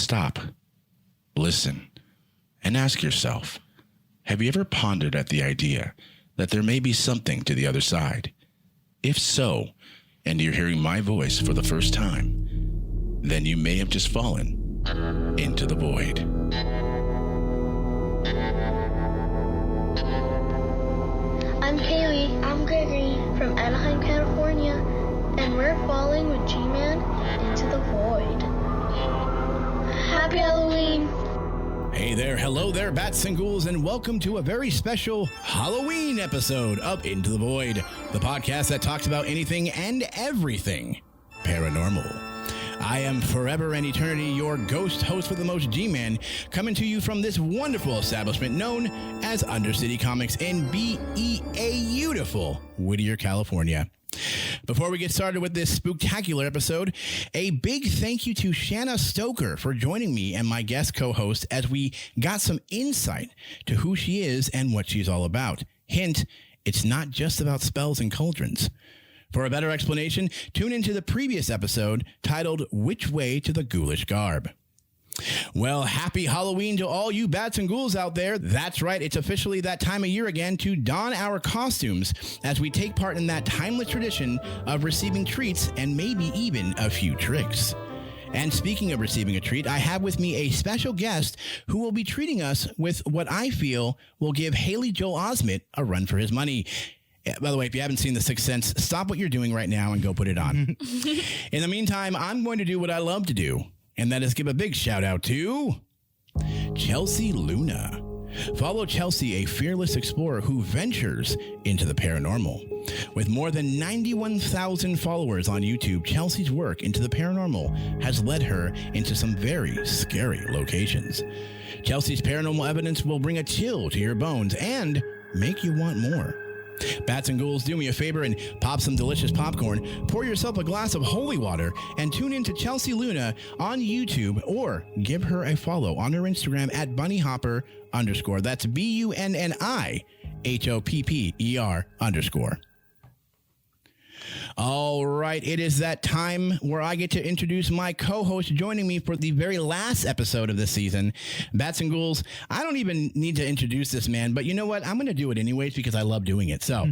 Stop, listen, and ask yourself, have you ever pondered at the idea that there may be something to the other side? If so, and you're hearing my voice for the first time, then you may have just fallen into the void. I'm Kaylee. I'm Gregory from Anaheim, California, and we're falling with G-Man into the void. Happy Halloween! Hey there, hello there, bats and ghouls, and welcome to a very special Halloween episode of Into the Void, the podcast that talks about anything and everything paranormal. I am forever and eternity your ghost host with the most G-Man, coming to you from this wonderful establishment known as Undercity Comics in beautiful Whittier, California. Before we get started with this spooktacular episode, a big thank you to Shanna Stoker for joining me and my guest co-host as we got some insight to who she is and what she's all about. Hint, it's not just about spells and cauldrons. For a better explanation, tune into the previous episode titled Which Way to the Ghoulish Garb. Well, happy Halloween to all you bats and ghouls out there. That's right, it's officially that time of year again to don our costumes as we take part in that timeless tradition of receiving treats and maybe even a few tricks. And speaking of receiving a treat, I have with me a special guest who will be treating us with what I feel will give Haley Joel Osment a run for his money. By the way, if you haven't seen The Sixth Sense, stop what you're doing right now and go put it on. In the meantime, I'm going to do what I love to do, and that is give a big shout out to Chelsea Luna. Follow Chelsea, a fearless explorer who ventures into the paranormal. With more than 91,000 followers on YouTube, Chelsea's work into the paranormal has led her into some very scary locations. Chelsea's paranormal evidence will bring a chill to your bones and make you want more. Bats and ghouls, do me a favor and pop some delicious popcorn, pour yourself a glass of holy water, and tune in to Chelsea Luna on YouTube or give her a follow on her Instagram at bunnyhopper_. That's BUNNIHOPPER_. All right, it is that time where I get to introduce my co-host joining me for the very last episode of this season. Bats and ghouls, I don't even need to introduce this man, but you know what? I'm going to do it anyways because I love doing it. So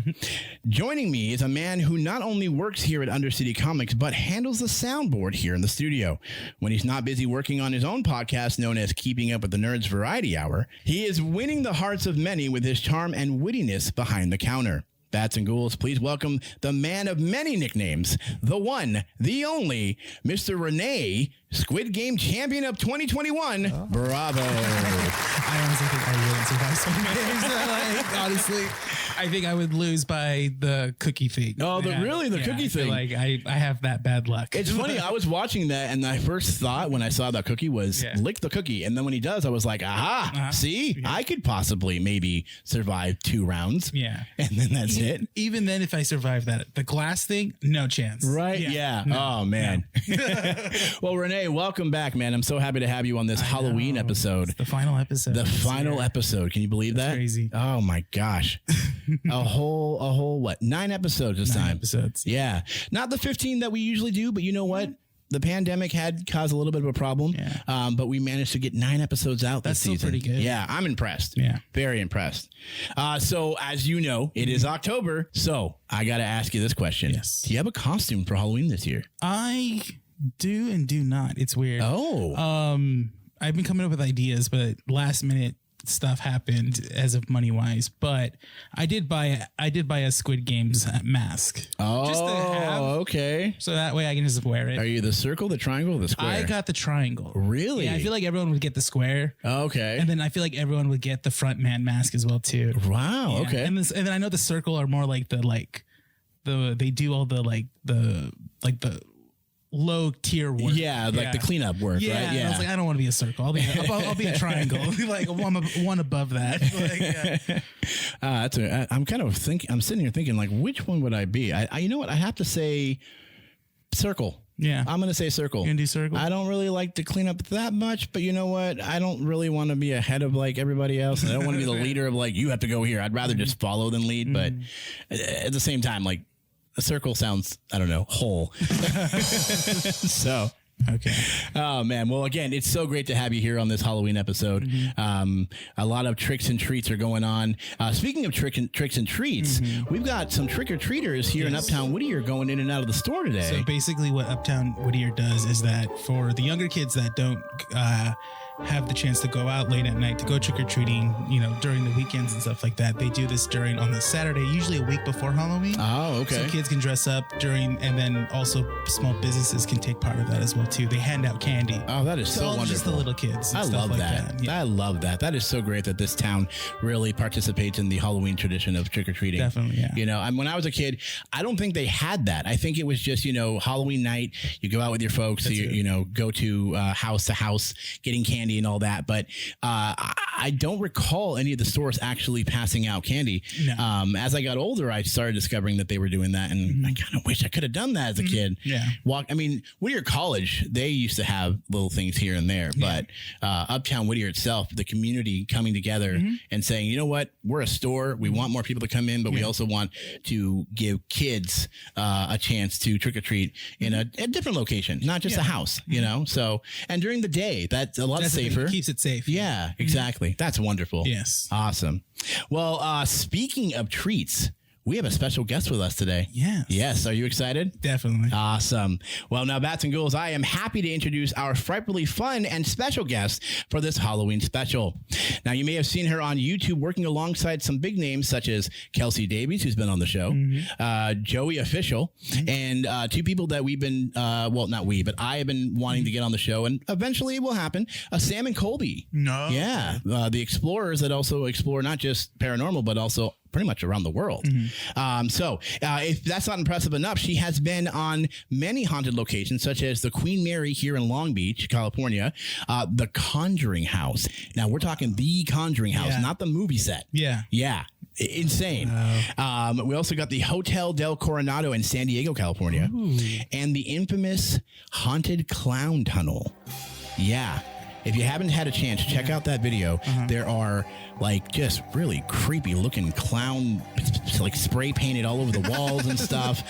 joining me is a man who not only works here at Undercity Comics, but handles the soundboard here in the studio. When he's not busy working on his own podcast known as Keeping Up with the Nerds Variety Hour, he is winning the hearts of many with his charm and wittiness behind the counter. Bats and ghouls, please welcome the man of many nicknames, the one, the only, Mr. Raye, Squid Game Champion of 2021. Oh. Bravo. I honestly think I wouldn't survive so many games. Honestly, I think I would lose by the cookie thing. Oh, the cookie thing. Like I have that bad luck. It's funny. I was watching that, and my first thought when I saw that cookie was lick the cookie. And then when he does, I was like, aha, see, I could possibly maybe survive 2 rounds. Yeah. And then that's it. Even then, if I survive that, the glass thing, no chance. Right? Yeah. No. Oh, man. No. Well, Raye, welcome back, man. I'm so happy to have you on this Halloween episode. It's the final episode. The final episode. Can you believe that? Crazy. Oh, my gosh. a whole, what, 9 episodes this time. 9 episodes. Yeah. Not the 15 that we usually do, but you know what? The pandemic had caused a little bit of a problem, but we managed to get 9 episodes out this season. That's still pretty good. Yeah, I'm impressed. Yeah. Very impressed. So, as you know, it is October, so I got to ask you this question. Yes. Do you have a costume for Halloween this year? I do and do not. It's weird. Oh. I've been coming up with ideas, but last minute stuff happened as of money wise, but I did buy a Squid Games mask. Oh, just to have, okay. So that way I can just wear it. Are you the circle, the triangle, or the square? I got the triangle. Really? Yeah, I feel like everyone would get the square. Okay. And then I feel like everyone would get the front man mask as well too. Wow. Yeah. Okay. And then I know the circle are more like they do all the low tier work. Yeah, like the cleanup work, right? Yeah. I was like, I don't want to be a circle. I'll be a triangle. Like one above that. I'm kind of thinking. I'm sitting here thinking, like, which one would I be? I you know what? I have to say, circle. Yeah, I'm gonna say circle. You're gonna do circle. I don't really like to clean up that much, but you know what? I don't really want to be ahead of like everybody else, and I don't want to be the leader of like you have to go here. I'd rather just follow than lead. But at the same time, like a circle sounds, I don't know, whole. So Okay. Oh man. Well, again, it's so great to have you here on this Halloween episode. A lot of tricks and treats are going on. Speaking of tricks and treats, we've got some trick or treaters here in Uptown Whittier going in and out of the store today. So basically what Uptown Whittier does is that for the younger kids that don't have the chance to go out late at night to go trick-or-treating, during the weekends and stuff like that, they do this on the Saturday, usually a week before Halloween. Oh, okay. So kids can dress up and then also small businesses can take part of that as well too. They hand out candy. Oh, that is so wonderful. Just the little kids. And I stuff love like that. Yeah. I love that. That is so great that this town really participates in the Halloween tradition of trick-or-treating. Definitely, yeah. When I was a kid, I don't think they had that. I think it was just, Halloween night, you go out with your folks, go to house to house getting candy and all that. But I don't recall any of the stores actually passing out candy. No. As I got older, I started discovering that they were doing that, and I kind of wish I could have done that as a kid. Yeah. Whittier College, they used to have little things here and there, but Uptown Whittier itself, the community coming together and saying, you know what, we're a store. We want more people to come in, but we also want to give kids a chance to trick or treat in a different location, not just a house, So, and during the day, that's a lot safer. It keeps it safe. Yeah, exactly. That's wonderful. Yes. Awesome. Well, speaking of treats, we have a special guest with us today. Yes. Yes. Are you excited? Definitely. Awesome. Well, now, Bats and Ghouls, I am happy to introduce our frightfully fun and special guest for this Halloween special. Now, you may have seen her on YouTube working alongside some big names such as Kelsey Davies, who's been on the show, Joey Official, and two people that we've been, not we, but I have been wanting to get on the show, and eventually it will happen, Sam and Colby. No. Yeah. The explorers that also explore not just paranormal, but also pretty much around the world. So if that's not impressive enough, she has been on many haunted locations, such as the Queen Mary here in Long Beach, California, the Conjuring House. Now we're talking the Conjuring House, not the movie set. Yeah. Yeah. Insane. We also got the Hotel del Coronado in San Diego, California, and the infamous Haunted Clown Tunnel. Yeah. If you haven't had a chance, check out that video. There are just really creepy looking clown, spray painted all over the walls and stuff.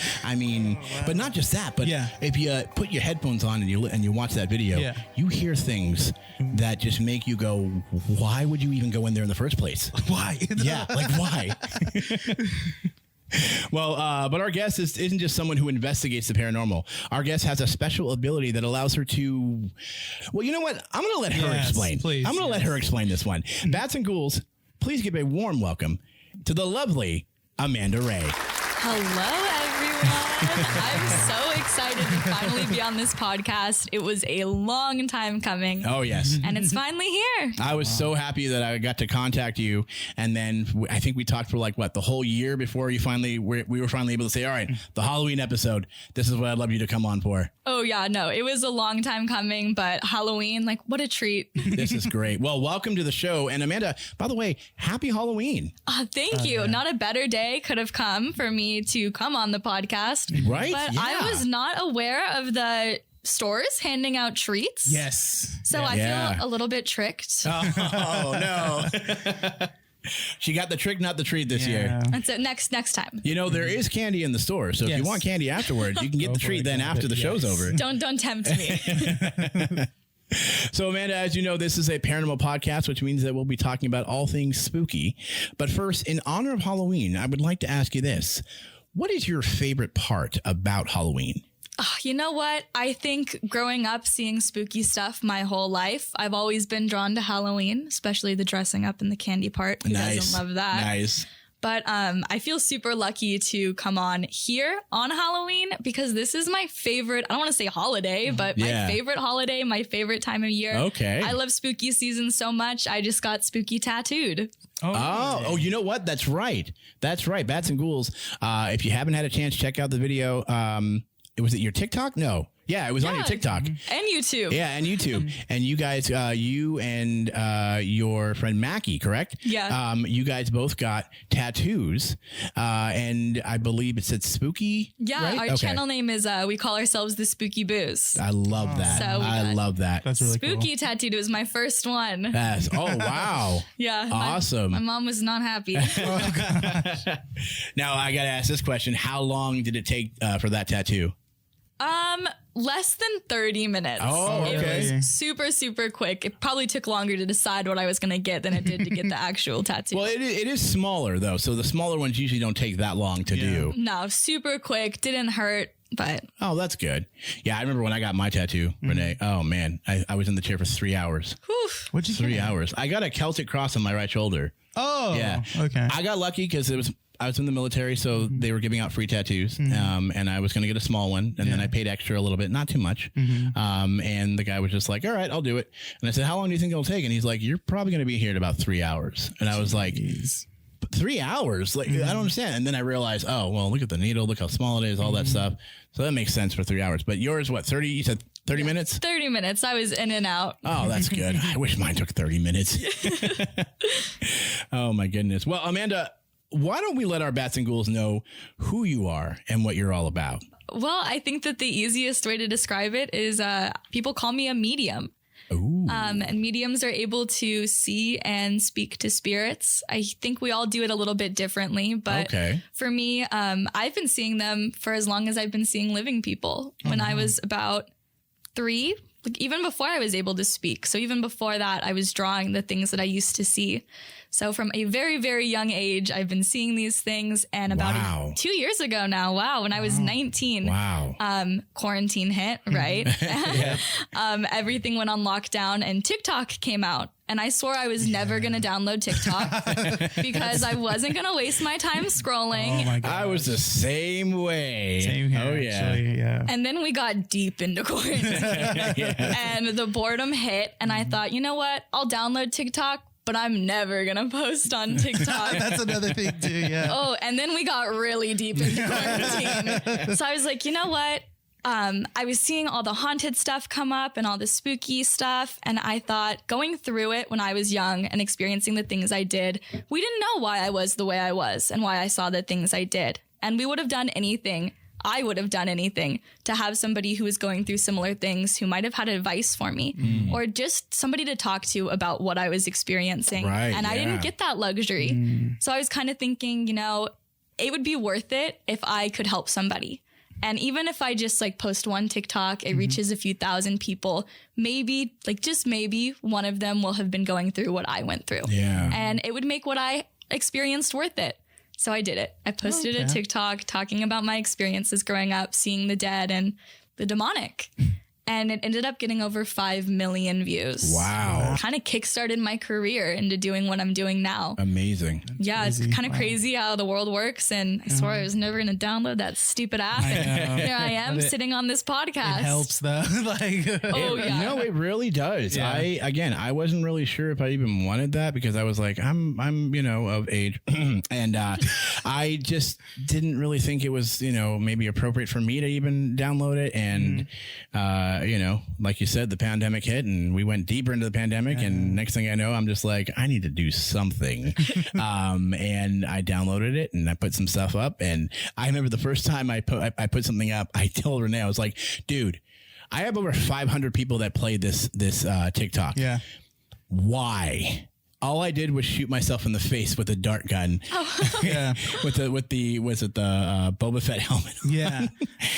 But not just that, but if you put your headphones on and you watch that video, you hear things that just make you go, why would you even go in there in the first place? Why? Yeah, why? Well, but our guest isn't just someone who investigates the paranormal. Our guest has a special ability that allows her to... Well, you know what? I'm going to let her explain. Please, I'm going to let her explain this one. Bats and Ghouls, please give a warm welcome to the lovely Amanda Raye. Hello, everyone. I'm so excited to finally be on this podcast. It was a long time coming. Oh, yes. And it's finally here. I was so happy that I got to contact you. And then I think we talked for the whole year before we were finally able to say, all right, the Halloween episode, this is what I'd love you to come on for. Oh, yeah. No, it was a long time coming, but Halloween, what a treat. This is great. Well, welcome to the show. And Amanda, by the way, happy Halloween. Thank you. Yeah. Not a better day could have come for me to come on the podcast. Right? But I was not aware of the stores handing out treats. Yes. So I feel a little bit tricked. Oh, no. She got the trick, not the treat this year. That's it. Next time. There is candy in the store. So if you want candy afterwards, you can get the treat then after the show's over. Don't tempt me. So, Amanda, as you know, this is a paranormal podcast, which means that we'll be talking about all things spooky. But first, in honor of Halloween, I would like to ask you this. What is your favorite part about Halloween? You know what? I think growing up seeing spooky stuff my whole life, I've always been drawn to Halloween, especially the dressing up and the candy part. Who doesn't love that? Nice. But I feel super lucky to come on here on Halloween because this is my favorite, I don't want to say holiday, but my favorite holiday, my favorite time of year. Okay. I love spooky season so much. I just got spooky tattooed. Oh, you know what? That's right. That's right. Bats and Ghouls. If you haven't had a chance, check out the video. Was it your TikTok? No. Yeah, it was on your TikTok. And YouTube. Yeah, and YouTube. And you guys, you and your friend Mackie, correct? Yeah. You guys both got tattoos. And I believe it said spooky. Yeah, right? our channel name is, we call ourselves the Spooky Boos. I love that. So I love that. That's really Spooky tattooed. It was my first one. Yes. Oh, wow. Yeah. Awesome. My mom was not happy. Now, I got to ask this question. How long did it take for that tattoo? Less than 30 minutes. Oh, okay. It was super, super quick. It probably took longer to decide what I was going to get than it did to get the actual tattoo. Well, it is smaller, though. So the smaller ones usually don't take that long to do. No, super quick. Didn't hurt, but. Oh, that's good. Yeah, I remember when I got my tattoo, Renee. Oh, man. I was in the chair for 3 hours. Whew. What'd you 3 hours. I got a Celtic cross on my right shoulder. Oh, Yeah. Okay. I got lucky because I was in the military, so they were giving out free tattoos, and I was going to get a small one, and then I paid extra a little bit, not too much. And the guy was just like, all right, I'll do it. And I said, how long do you think it'll take? And he's like, you're probably going to be here in about 3 hours. And I was like, 3 hours? Like, I don't understand. And then I realized, oh, well, look at the needle, look how small it is, all that stuff. So that makes sense for 3 hours. But yours, what, 30? You said 30 minutes? 30 minutes. I was in and out. Oh, that's good. I wish mine took 30 minutes. Oh, my goodness. Well, Amanda, why don't we let our bats and ghouls know who you are and what you're all about? Well, I think that the easiest way to describe it is people call me a medium. Ooh. And mediums are able to see and speak to spirits. I think we all do it a little bit differently, but for me, I've been seeing them for as long as I've been seeing living people. When I was about 3, like even before I was able to speak. So even before that, I was drawing the things that I used to see. So from a very, very young age, I've been seeing these things. And about 2 years ago now, when I was 19, quarantine hit, right? Everything went on lockdown and TikTok came out. And I swore I was never going to download TikTok because I wasn't going to waste my time scrolling. Oh my God. I was the same way. Same here, Oh, yeah. actually, yeah. And then we got deep into quarantine and the boredom hit. And I thought, you know what? I'll download TikTok, but I'm never going to post on TikTok. That's another thing too, yeah. Oh, and then we got really deep into quarantine. So I was like, you know what? I was seeing all the haunted stuff come up and all the spooky stuff. And I thought going through it when I was young and experiencing the things I did, we didn't know why I was the way I was and why I saw the things I did. And we would have done anything. I would have done anything to have somebody who was going through similar things who might have had advice for me or just somebody to talk to about what I was experiencing. And I didn't get that luxury. So I was kind of thinking, you know, it would be worth it if I could help somebody. And even if I just like post one TikTok, it reaches a few thousand people, maybe, like just maybe one of them will have been going through what I went through. Yeah. And it would make what I experienced worth it. So I did it. I posted a TikTok talking about my experiences growing up, seeing the dead and the demonic. And it ended up getting over 5 million views. Wow. Kind of kickstarted my career into doing what I'm doing now. Amazing. Yeah, it's kind of crazy how the world works. And I swore I was never going to download that stupid app. And here I am sitting on this podcast. It helps though. Oh, yeah. No, it really does. Yeah. I wasn't really sure if I even wanted that because I was like, I'm you know, of age. And I just didn't really think it was, you know, maybe appropriate for me to even download it. And, you know, like you said, the pandemic hit and we went deeper into the pandemic. And next thing I know, I'm just like, I need to do something. And I downloaded it and I put some stuff up. And I remember the first time I put something up, I told Renee, I was like, dude, I have over 500 people that play this TikTok. Yeah. Why? All I did was shoot myself in the face with a dart gun. Yeah. with the Boba Fett helmet. Yeah.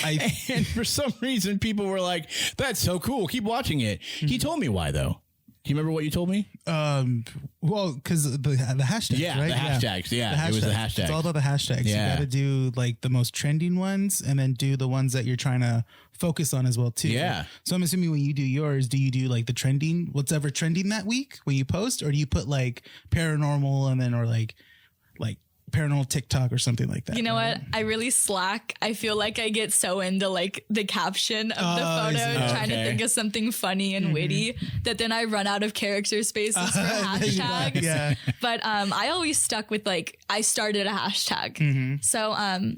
And for some reason, people were like, "That's so cool. Keep watching it." He told me why, though. Do you remember what you told me? Well, because the hashtags, Yeah, right? the hashtags. Yeah, it was the hashtags. It's all about the hashtags. Yeah. You got to do like the most trending ones and then do the ones that you're trying to focus on as well, too. Yeah. So I'm assuming when you do yours, do you do like the trending, what's ever trending that week when you post, or do you put like paranormal and then, or like paranormal TikTok or something like that? You know what? I really slack. I feel like I get so into like the caption of the photo and trying to think of something funny and witty that then I run out of character spaces for hashtags. Yeah. But I always stuck with like, I started a hashtag. So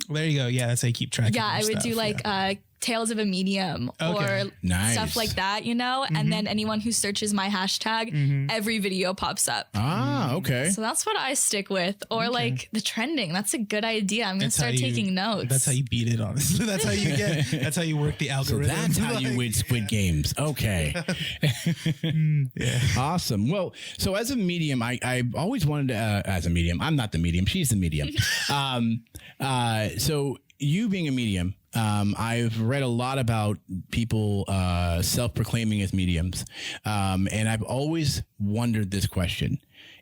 There you go. Yeah, that's how you keep track of yeah, your I would stuff. do like Tales of a Medium Okay. or Nice. stuff like that, you know? And then anyone who searches my hashtag, every video pops up. Ah, okay. So that's what I stick with. Or like the trending. That's a good idea. I'm going to start taking notes. That's how you beat it, honestly. That's how you that's how you work the So algorithm. that's how you win Squid Games. Okay. Yeah. Awesome. Well, so as a medium, I always wanted to, as a medium, I'm not the medium. She's the medium. So you being a medium, I've read a lot about people self-proclaiming as mediums. And I've always wondered this question.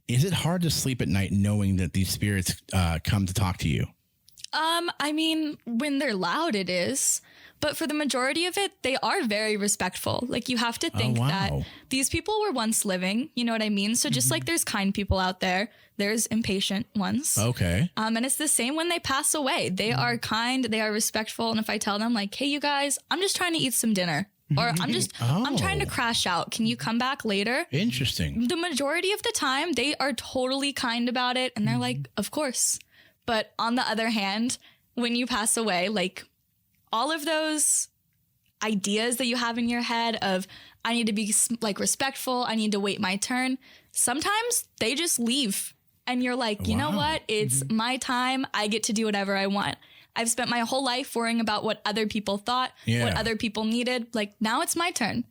Is it hard to sleep at night knowing that these spirits come to talk to you? I mean, when they're loud, it is. But for the majority of it, they are very respectful. Like, you have to think that these people were once living, you know what I mean? So just like there's kind people out there, there's impatient ones. Okay. And it's the same when they pass away. They are kind, they are respectful. And if I tell them like, hey, you guys, I'm just trying to eat some dinner, or I'm trying to crash out, can you come back later? Interesting. The majority of the time, they are totally kind about it. And they're like, of course. But on the other hand, when you pass away, like, all of those ideas that you have in your head of, I need to be like respectful, I need to wait my turn, sometimes they just leave. And you're like, you know what? It's my time. I get to do whatever I want. I've spent my whole life worrying about what other people thought, what other people needed. Like, now it's my turn.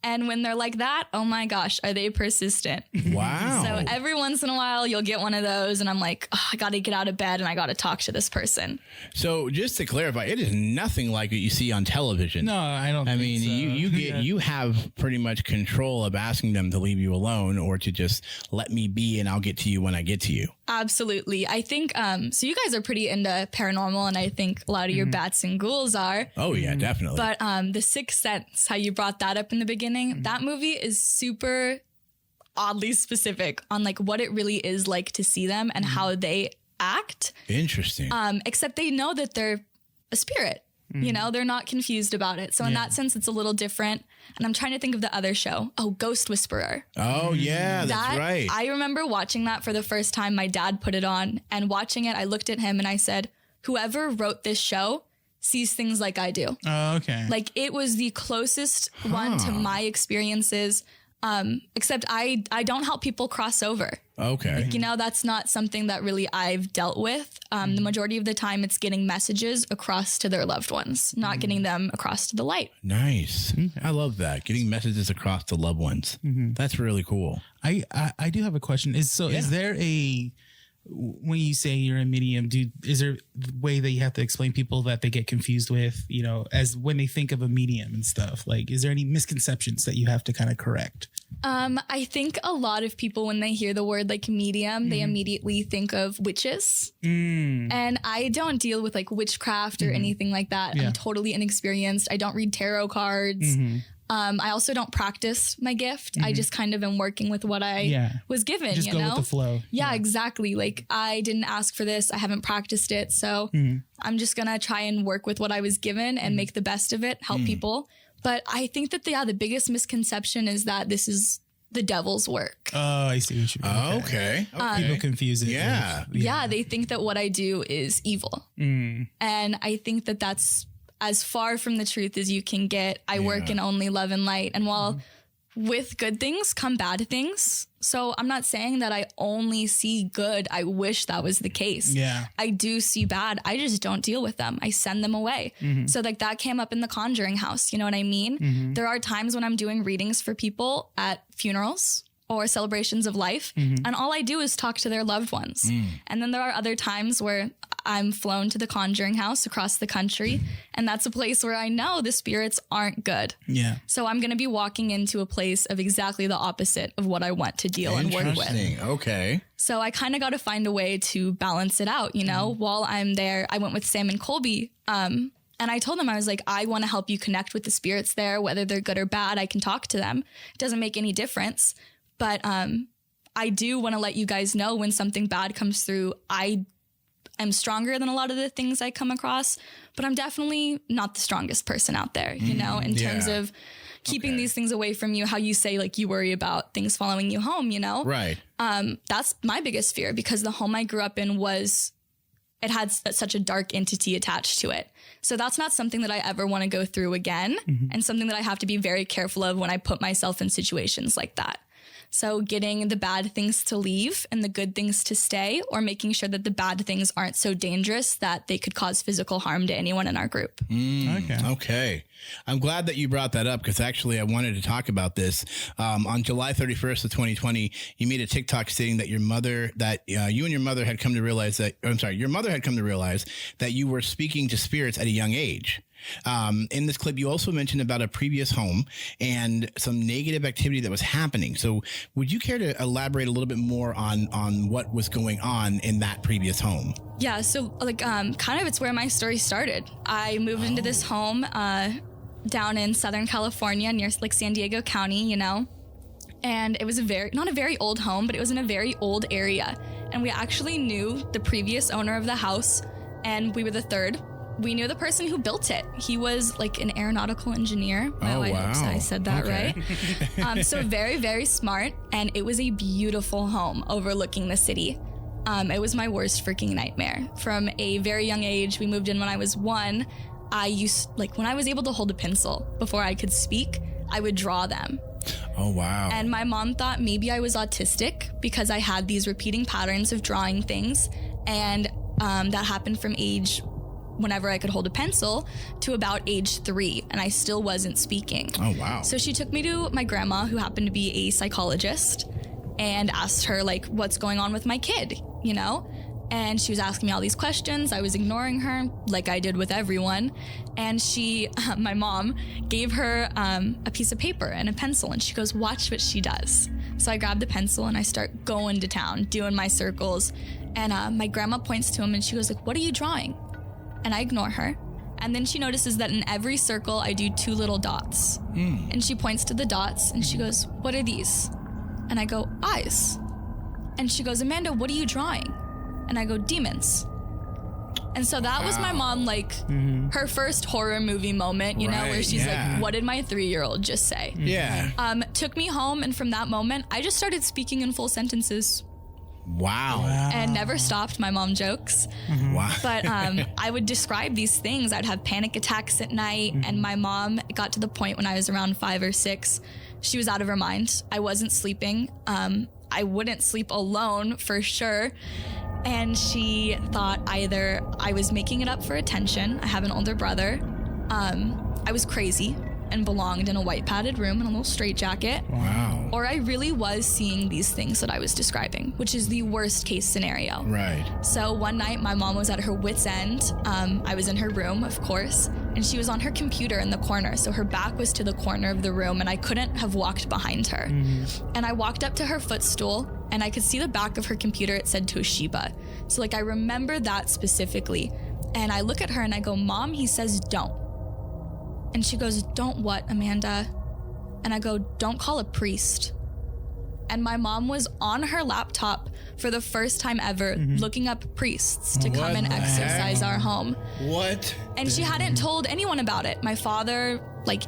And when they're like that, oh my gosh, are they persistent? Wow. So every once in a while, you'll get one of those, and I'm like, oh, I got to get out of bed and I got to talk to this person. So just to clarify, it is nothing like what you see on television. No, I don't. I mean, so. you have pretty much control of asking them to leave you alone or to just let me be and I'll get to you when I get to you. Absolutely. I think, so you guys are pretty into paranormal, and I think a lot of your bats and ghouls are. Oh yeah, definitely. But The Sixth Sense, how you brought that up in the beginning, that movie is super oddly specific on like what it really is like to see them and how they act. Interesting. Except they know that they're a spirit. You know, they're not confused about it. So in that sense, it's a little different. And I'm trying to think of the other show. Oh, Ghost Whisperer. Oh, yeah, that's right. I remember watching that for the first time. My dad put it on, and watching it, I looked at him and I said, whoever wrote this show sees things like I do. Oh, okay. Like, it was the closest one to my experiences. Except I don't help people cross over. Okay. Like, you know, that's not something that really I've dealt with. The majority of the time, it's getting messages across to their loved ones, not getting them across to the light. Nice. I love that. Getting messages across to loved ones. That's really cool. I do have a question. Is there a, when you say you're a medium, is there a way that you have to explain people that they get confused with, you know, as when they think of a medium and stuff? Like, is there any misconceptions that you have to kind of correct? I think a lot of people, when they hear the word like medium, they immediately think of witches. And I don't deal with like witchcraft or anything like that. I'm totally inexperienced. I don't read tarot cards. I also don't practice my gift. I just kind of am working with what I was given, just you go know? with the flow. Yeah, exactly. Like, I didn't ask for this. I haven't practiced it. So I'm just going to try and work with what I was given and make the best of it, help people. But I think that, the biggest misconception is that this is the devil's work. Oh, I see what you mean. Okay. People confuse it. Yeah. Yeah, they think that what I do is evil. And I think that that's as far from the truth as you can get. I work in only love and light. And while with good things come bad things, so I'm not saying that I only see good. I wish that was the case. Yeah. I do see bad. I just don't deal with them. I send them away. So like that came up in the Conjuring house. You know what I mean? There are times when I'm doing readings for people at funerals or celebrations of life, and all I do is talk to their loved ones. And then there are other times where I'm flown to the Conjuring house across the country, and that's a place where I know the spirits aren't good. Yeah. So I'm going to be walking into a place of exactly the opposite of what I want to deal and work with. Interesting. Okay. So I kind of got to find a way to balance it out, you know? While I'm there, I went with Sam and Colby, and I told them, I was like, I want to help you connect with the spirits there, whether they're good or bad. I can talk to them. It doesn't make any difference. But I do want to let you guys know when something bad comes through, I am stronger than a lot of the things I come across, but I'm definitely not the strongest person out there, you know, in terms of keeping these things away from you, how you say, like, you worry about things following you home, you know? Right. That's my biggest fear, because the home I grew up in it had such a dark entity attached to it. So that's not something that I ever want to go through again, and something that I have to be very careful of when I put myself in situations like that. So getting the bad things to leave and the good things to stay, or making sure that the bad things aren't so dangerous that they could cause physical harm to anyone in our group. Okay. I'm glad that you brought that up, because actually I wanted to talk about this. On July 31st of 2020, you made a TikTok stating that you and your mother had come to realize your mother had come to realize that you were speaking to spirits at a young age. In this clip, you also mentioned about a previous home and some negative activity that was happening. So would you care to elaborate a little bit more on what was going on in that previous home? Yeah, so kind of it's where my story started. I moved into this home down in Southern California near San Diego County, and it was not a very old home, but it was in a very old area. And we actually knew the previous owner of the house, and we were the third. We knew the person who built it. He was like an aeronautical engineer. Oh, I wow. hope I said that right. So very, very smart. And it was a beautiful home overlooking the city. It was my worst freaking nightmare. From a very young age, we moved in when I was 1. When I was able to hold a pencil before I could speak, I would draw them. Oh, wow. And my mom thought maybe I was autistic because I had these repeating patterns of drawing things. And that happened from age whenever I could hold a pencil to about age 3, and I still wasn't speaking. Oh, wow. So she took me to my grandma, who happened to be a psychologist, and asked her, what's going on with my kid, And she was asking me all these questions. I was ignoring her, like I did with everyone. And my mom, gave her a piece of paper and a pencil, and she goes, watch what she does. So I grabbed the pencil and I start going to town, doing my circles. And my grandma points to him and she goes, what are you drawing? And I ignore her. And then she notices that in every circle, I do 2 little dots. And she points to the dots and she goes, what are these? And I go, eyes. And she goes, Amanda, what are you drawing? And I go, demons. And so that was my mom, her first horror movie moment, where she's like, what did my 3-year-old just say? Yeah. Took me home. And from that moment, I just started speaking in full sentences. Wow. And never stopped. My mom jokes. Wow. But I would describe these things. I'd have panic attacks at night. And my mom, it got to the point when I was around 5 or 6, she was out of her mind. I wasn't sleeping. I wouldn't sleep alone for sure. And she thought either I was making it up for attention. I have an older brother. I was crazy and belonged in a white padded room in a little straitjacket. Wow. Or I really was seeing these things that I was describing, which is the worst case scenario. Right. So one night my mom was at her wit's end. I was in her room, of course, and she was on her computer in the corner. So her back was to the corner of the room and I couldn't have walked behind her. And I walked up to her footstool and I could see the back of her computer. It said Toshiba. So I remember that specifically. And I look at her and I go, Mom, he says don't. And she goes, don't what, Amanda? And I go, don't call a priest. And my mom was on her laptop for the first time ever looking up priests to come and exorcise our home. What? And she hadn't told anyone about it. My father,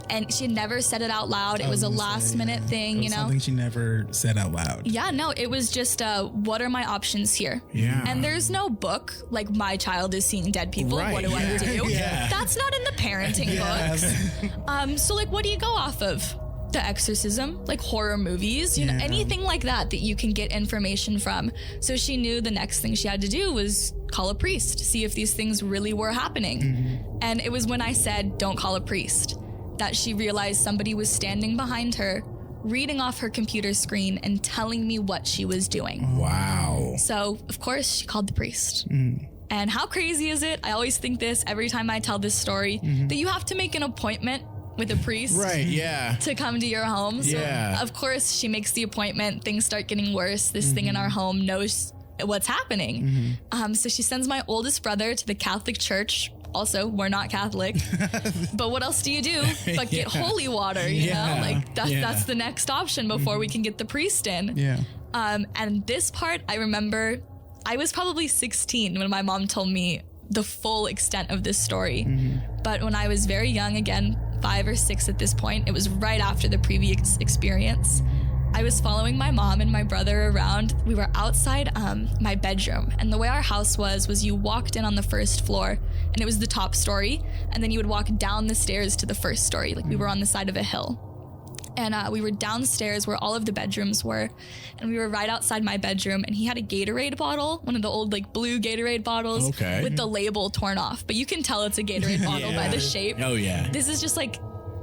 and she had never said it out loud. It was a last minute thing, Something she never said out loud. Yeah, no, it was just, what are my options here? Yeah. And there's no book, my child is seeing dead people. Right. What do I do? Yeah. That's not in the parenting books. So what do you go off of? The Exorcism, horror movies, anything like that you can get information from. So she knew the next thing she had to do was call a priest, see if these things really were happening. And it was when I said, don't call a priest, that she realized somebody was standing behind her, reading off her computer screen and telling me what she was doing. Wow. So, of course, she called the priest. And how crazy is it? I always think this every time I tell this story, that you have to make an appointment with a priest. Right, yeah. To come to your home. So, of course, she makes the appointment. Things start getting worse. This thing in our home knows what's happening. So she sends my oldest brother to the Catholic Church. Also, we're not Catholic. But what else do you do but get holy water, you know? That's the next option before we can get the priest in. Yeah. And this part, I remember, I was probably 16 when my mom told me the full extent of this story. But when I was very young, again, 5 or 6 at this point, it was right after the previous experience. I was following my mom and my brother around. We were outside my bedroom, and the way our house was you walked in on the first floor, and it was the top story, and then you would walk down the stairs to the first story, we were on the side of a hill. And we were downstairs where all of the bedrooms were. And we were right outside my bedroom. And he had a Gatorade bottle, one of the old like blue Gatorade bottles with the label torn off. But you can tell it's a Gatorade bottle by the shape. Oh, yeah. This is just like,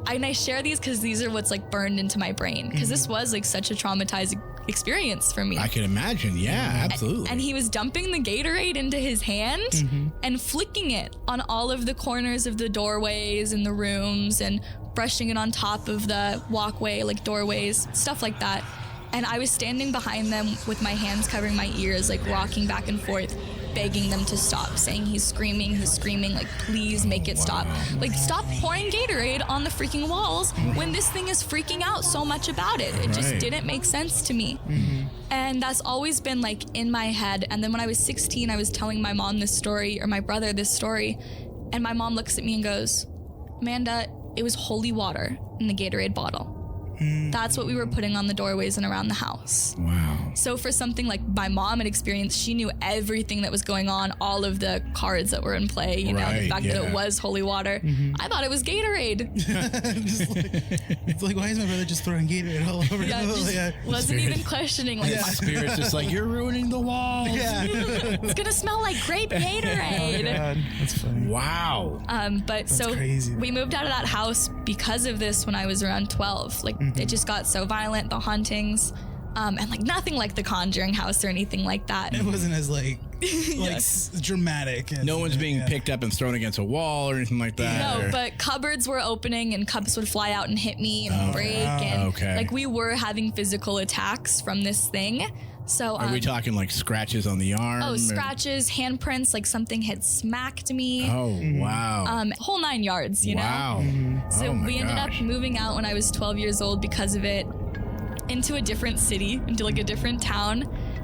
and I share these because these are what's like burned into my brain. Because this was like such a traumatizing experience for me. I can imagine. Yeah, absolutely. And he was dumping the Gatorade into his hand and flicking it on all of the corners of the doorways in the rooms and brushing it on top of the walkway, like doorways, stuff like that. And I was standing behind them with my hands covering my ears, like rocking back and forth, begging them to stop, saying he's screaming, like, please make it stop. Like, stop pouring Gatorade on the freaking walls when this thing is freaking out so much about it. It just didn't make sense to me. And that's always been like in my head. And then when I was 16, I was telling my mom this story, or my brother this story, and my mom looks at me and goes, Amanda, it was holy water in the Gatorade bottle. That's what we were putting on the doorways and around the house. Wow. So for something like my mom had experienced, she knew everything that was going on, all of the cards that were in play, you know, the fact that it was holy water. I thought it was Gatorade. It's like, why is my brother just throwing Gatorade all over? Wasn't even questioning. Like, My spirit's just like, you're ruining the walls. it's gonna smell like grape Gatorade. Oh, God. That's funny. Wow. But so crazy. we moved out of that house because of this when I was around 12. Like it just got so violent, the hauntings, and like nothing like the Conjuring house or anything like that. It wasn't as like dramatic. As, No one's being picked up and thrown against a wall or anything like that. No, but cupboards were opening and cups would fly out and hit me and break. And like we were having physical attacks from this thing. So are we talking like scratches on the arm? Oh, scratches, handprints, like something had smacked me. Oh, wow. Whole 9 yards, you know? So we ended up moving out when I was 12 years old because of it, into a different city, into like a different town.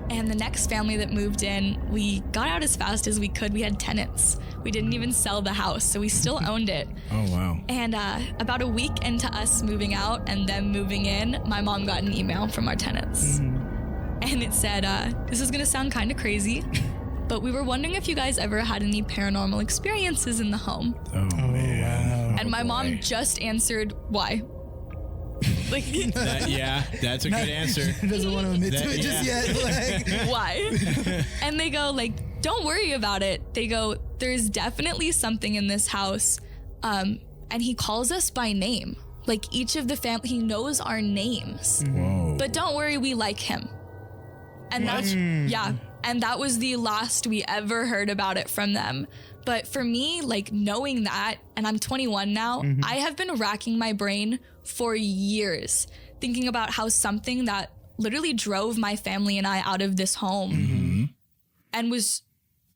And the next family that moved in, we got out as fast as we could. We had tenants. We didn't even sell the house, so we still owned it. Oh, wow. And about a week into us moving out and them moving in, my mom got an email from our tenants. And it said, this is going to sound kind of crazy, but we were wondering if you guys ever had any paranormal experiences in the home. Oh, man. And my mom just answered, why? Like, that's a good answer. Doesn't want to admit to it just yet. Like, why? And they go, like, don't worry about it. They go, there's definitely something in this house. And he calls us by name. Like, each of the family, he knows our names. Whoa. But don't worry, we like him. And that's, and that was the last we ever heard about it from them. But for me, like knowing that, and I'm 21 now, I have been racking my brain for years, thinking about how something that literally drove my family and I out of this home and was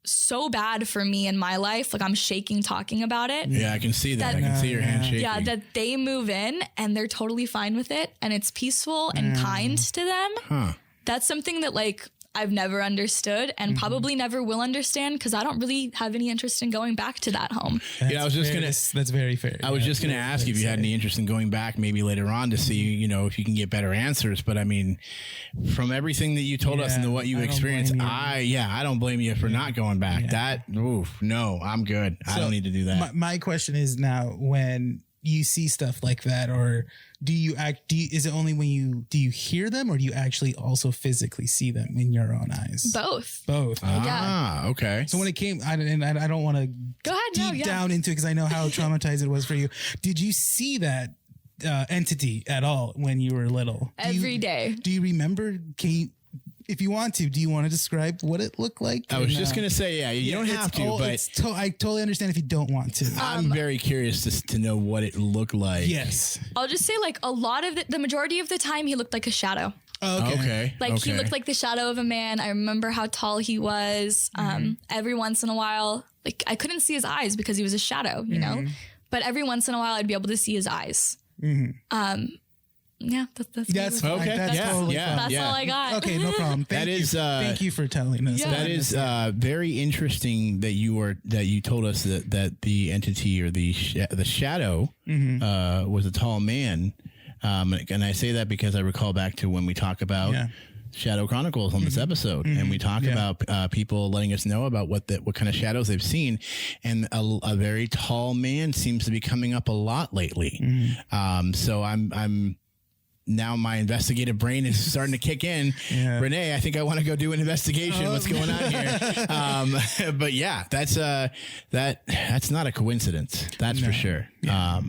so bad for me in my life. Like I'm shaking talking about it. Yeah, I can see that. I can see your hand shaking. Yeah, that they move in and they're totally fine with it and it's peaceful and kind to them. That's something that like I've never understood and probably never will understand because I don't really have any interest in going back to that home. I was just that's very fair. I was just gonna ask you if you had any interest in going back maybe later on to see, you know, if you can get better answers. But I mean, from everything that you told us and what you experienced, I don't blame you for not going back. No, I'm good. I don't need to do that. My question is now, when you see stuff like that, or is it only when do you hear them, or do you actually also physically see them in your own eyes? Both. Okay. So when it came, I don't want to go ahead, deep down into it because I know how traumatized it was for you. Did you see that entity at all when you were little? Every day. Do you remember? If you want to, do you want to describe what it looked like? I was just going to say, you don't have to, but I totally understand if you don't want to. I'm very curious to know what it looked like. Yes. I'll just say like a lot of the majority of the time he looked like a shadow. Okay. Like he looked like the shadow of a man. I remember how tall he was. Every once in a while, like I couldn't see his eyes because he was a shadow, you know, but every once in a while I'd be able to see his eyes. Yeah, that's fine. Okay. That's totally fine. That's all I got. Okay, no problem. Thank you for telling us. Yeah. That is very interesting that you told us that the entity or the shadow was a tall man, and I say that because I recall back to when we talk about Shadow Chronicles on this episode, and we talk about people letting us know about what kind of shadows they've seen, and a very tall man seems to be coming up a lot lately. So I'm now my investigative brain is starting to kick in. Yeah. Renee, I think I want to go do an investigation. What's going on here? But yeah, that's not a coincidence. That's for sure. Yeah.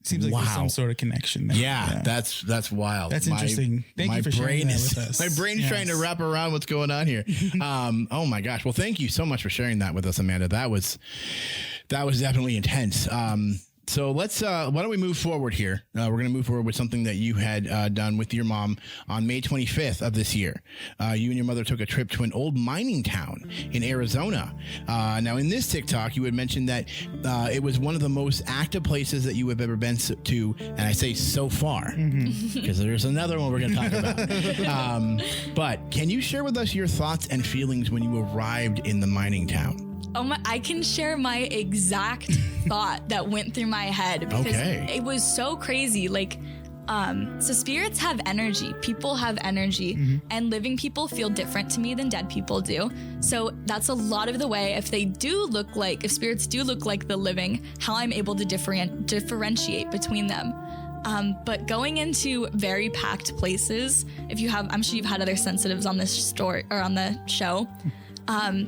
Seems like there's Wow. some sort of connection there. Yeah, that's wild. That's interesting. Thank you for sharing that with us. My brain's trying to wrap around what's going on here. Oh my gosh. Well, thank you so much for sharing that with us, Amanda. That was definitely intense. So let's, why don't we move forward here? We're going to move forward with something that you had done with your mom on May 25th of this year. You and your mother took a trip to an old mining town in Arizona. Now, in this TikTok, you had mentioned that it was one of the most active places that you have ever been to, and I say so far, because there's another one we're going to talk about. But can you share with us your thoughts and feelings when you arrived in the mining town? Oh my, I can share my exact thought that went through my head because it was so crazy. Like, so spirits have energy, people have energy, and living people feel different to me than dead people do. So that's a lot of the way, if spirits do look like the living, how I'm able to differentiate between them. But going into very packed places, I'm sure you've had other sensitives on this story or on the show.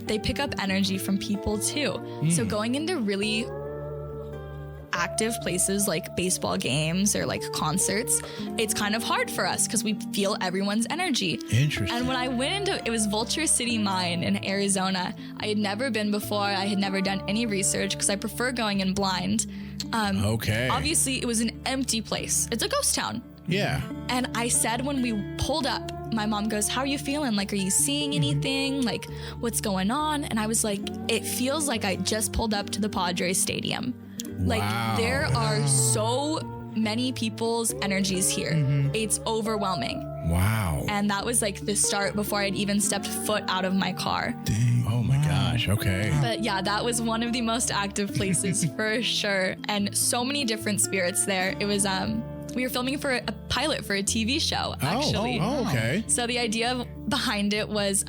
They pick up energy from people too. So going into really active places like baseball games or like concerts, it's kind of hard for us because we feel everyone's energy. Interesting. And when I went into, it was Vulture City Mine in Arizona. I had never been before. I had never done any research because I prefer going in blind. Obviously, it was an empty place. It's a ghost town. Yeah. And I said when we pulled up, my mom goes, "How are you feeling? Like, are you seeing anything? Like, what's going on?" And I was like, it feels like I just pulled up to the Padres Stadium. Like, there are so many people's energies here. It's overwhelming. Wow. And that was like the start before I'd even stepped foot out of my car. Dang. Oh my gosh. Okay. But yeah, that was one of the most active places for sure. And so many different spirits there. It was, we were filming for a pilot for a TV show, actually. Oh, okay. So the idea behind it was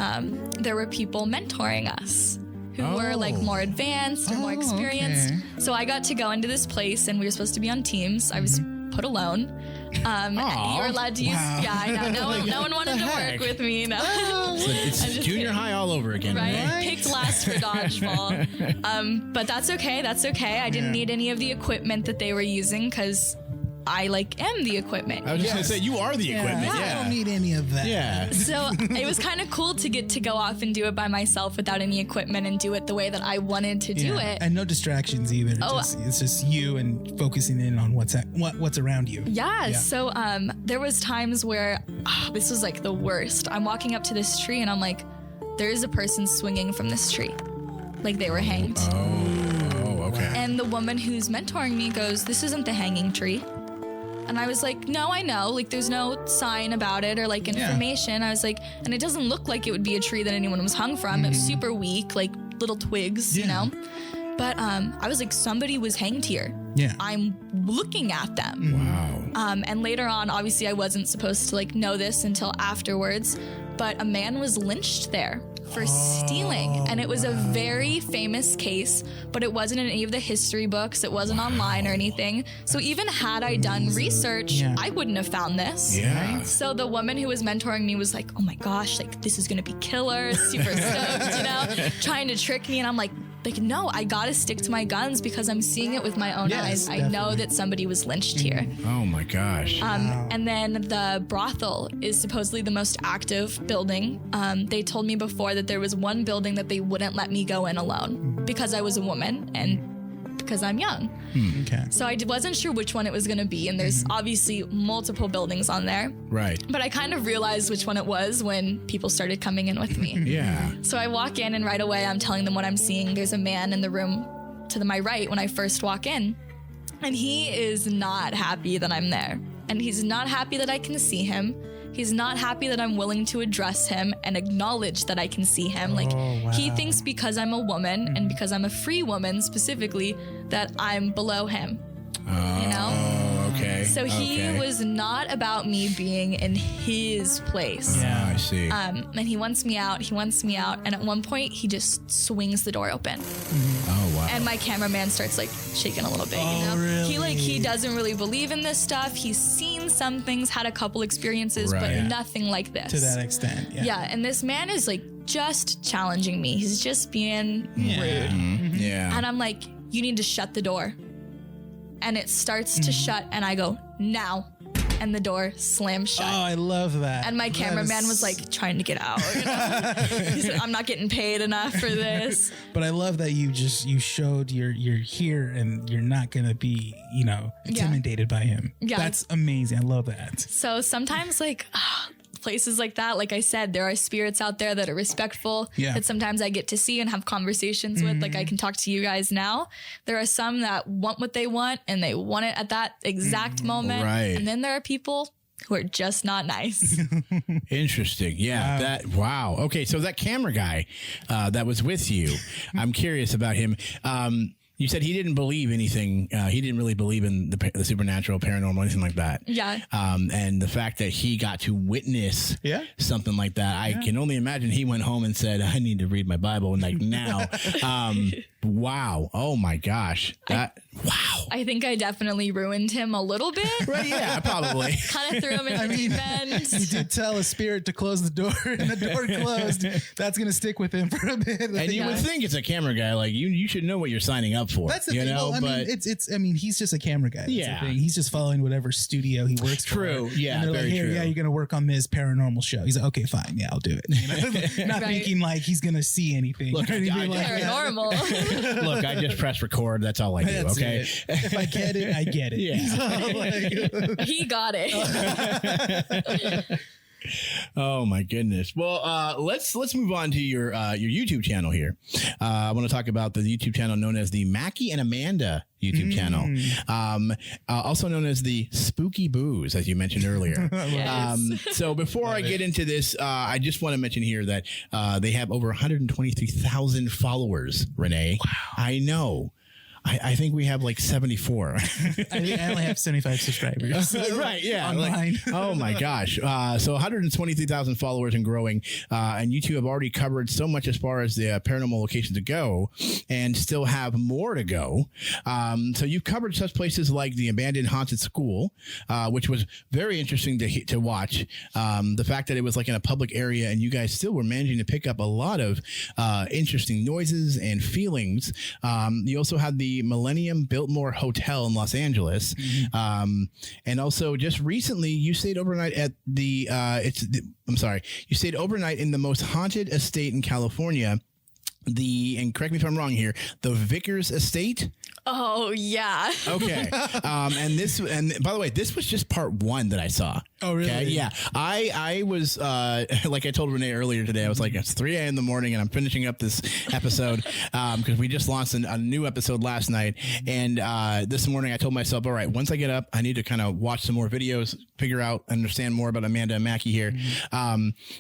there were people mentoring us who were like more advanced or more experienced. Okay. So I got to go into this place and we were supposed to be on teams. I was put alone. You were allowed to use, I know. No one wanted to work with me. No. It's junior high all over again. Right? Picked last for dodgeball. But that's okay. I didn't need any of the equipment that they were using because I am the equipment. I was just going to say, you are the equipment. I don't need any of that. Yeah. So it was kind of cool to get to go off and do it by myself without any equipment and do it the way that I wanted to do it. And no distractions either. It's just you and focusing in on what's around you. Yeah. So there was times where this was like the worst. I'm walking up to this tree and I'm like, there is a person swinging from this tree. Like they were hanged. Oh, okay. And the woman who's mentoring me goes, "This isn't the hanging tree." And I was like, "No, I know. Like, there's no sign about it or like information." I was like, and it doesn't look like it would be a tree that anyone was hung from. It was super weak, like little twigs, you know? But I was like, somebody was hanged here. Yeah. I'm looking at them. Wow. And later on, obviously I wasn't supposed to know this until afterwards, but a man was lynched there for stealing. And it was a very famous case, but it wasn't in any of the history books. It wasn't online or anything. So even had I done research, I wouldn't have found this. Yeah. So the woman who was mentoring me was like, "Oh my gosh, this is going to be killer," super stoked, trying to trick me. And I'm like, no, I got to stick to my guns because I'm seeing it with my own eyes. Definitely. I know that somebody was lynched here. Oh my gosh. And then the brothel is supposedly the most active building. They told me before that there was one building that they wouldn't let me go in alone because I was a woman and because I'm young. Okay. So I wasn't sure which one it was going to be. And there's obviously multiple buildings on there. Right. But I kind of realized which one it was when people started coming in with me. Yeah. So I walk in and right away I'm telling them what I'm seeing. There's a man in the room to my right when I first walk in. And he is not happy that I'm there. And he's not happy that I can see him. He's not happy that I'm willing to address him and acknowledge that I can see him. He thinks because I'm a woman and because I'm a free woman specifically that I'm below him. You know? Oh, okay. So he was not about me being in his place. Yeah, I see. And he wants me out. And at one point, he just swings the door open. Oh, And my cameraman starts like shaking a little bit, you know? Really? He doesn't really believe in this stuff. He's seen some things, had a couple experiences, but nothing like this. To that extent. Yeah, and this man is like just challenging me. He's just being rude. Yeah. And I'm like, you need to shut the door. And it starts to shut, and I go, now. And the door slams shut. Oh, I love that. And my cameraman was like trying to get out. You know? He said, I'm not getting paid enough for this. But I love that you showed you're here and you're not gonna be, intimidated by him. Yeah. That's amazing. I love that. So sometimes places like that, like I said, there are spirits out there that are respectful that sometimes I get to see and have conversations with. Like I can talk to you guys now. There are some that want what they want and they want it at that exact moment. Right. And then there are people who are just not nice. Interesting. Yeah. Wow. Okay. So that camera guy that was with you, I'm curious about him. You said he didn't believe anything. He didn't really believe in the supernatural, paranormal, anything like that. Yeah. And the fact that he got to witness something like that, I can only imagine he went home and said, I need to read my Bible now. Wow. Oh my gosh. Wow. I think I definitely ruined him a little bit. Right. Yeah, probably. Kind of threw him in the deep end. You did tell a spirit to close the door and the door closed. That's going to stick with him for a bit. And you would think it's a camera guy. Like you should know what you're signing up for. That's the thing. Well, I mean, he's just a camera guy. That's the thing. He's just following whatever studio he works for. True. Yeah. And they're like, here, you're going to work on this paranormal show. He's like, okay, fine. Yeah, I'll do it. Not thinking like he's going to see anything. Look, Paranormal. Look, I just press record. That's all I do. That's okay. it. If I get it, I get it. Yeah. He got it. Oh my goodness. Well, let's move on to your YouTube channel here. I want to talk about the YouTube channel known as the Mackie and Amanda YouTube channel, also known as the Spooky Booze, as you mentioned earlier. Yes. So before I get into this, I just want to mention here that they have over 123,000 followers, Renee. Wow. I know. I think we have like 74. I think I only have 75 subscribers. Right, yeah. Online. Oh my gosh. So 123,000 followers and growing. And you two have already covered so much as far as the paranormal locations to go and still have more to go. So you've covered such places like the abandoned haunted school, which was very interesting to watch. The fact that it was like in a public area and you guys still were managing to pick up a lot of interesting noises and feelings. You also had the Millennium Biltmore Hotel in Los Angeles. And also just recently you stayed overnight at you stayed overnight in the most haunted estate in California. And correct me if I'm wrong here, the Vickers Estate. Oh yeah. Okay. And by the way, this was just part one that I saw. Oh really? Okay? Yeah. I was like I told Renee earlier today, I was like, it's 3 a.m. in the morning and I'm finishing up this episode because we just launched a new episode last night. And this morning I told myself, all right, once I get up, I need to kind of watch some more videos, figure out, understand more about Amanda and Mackie here.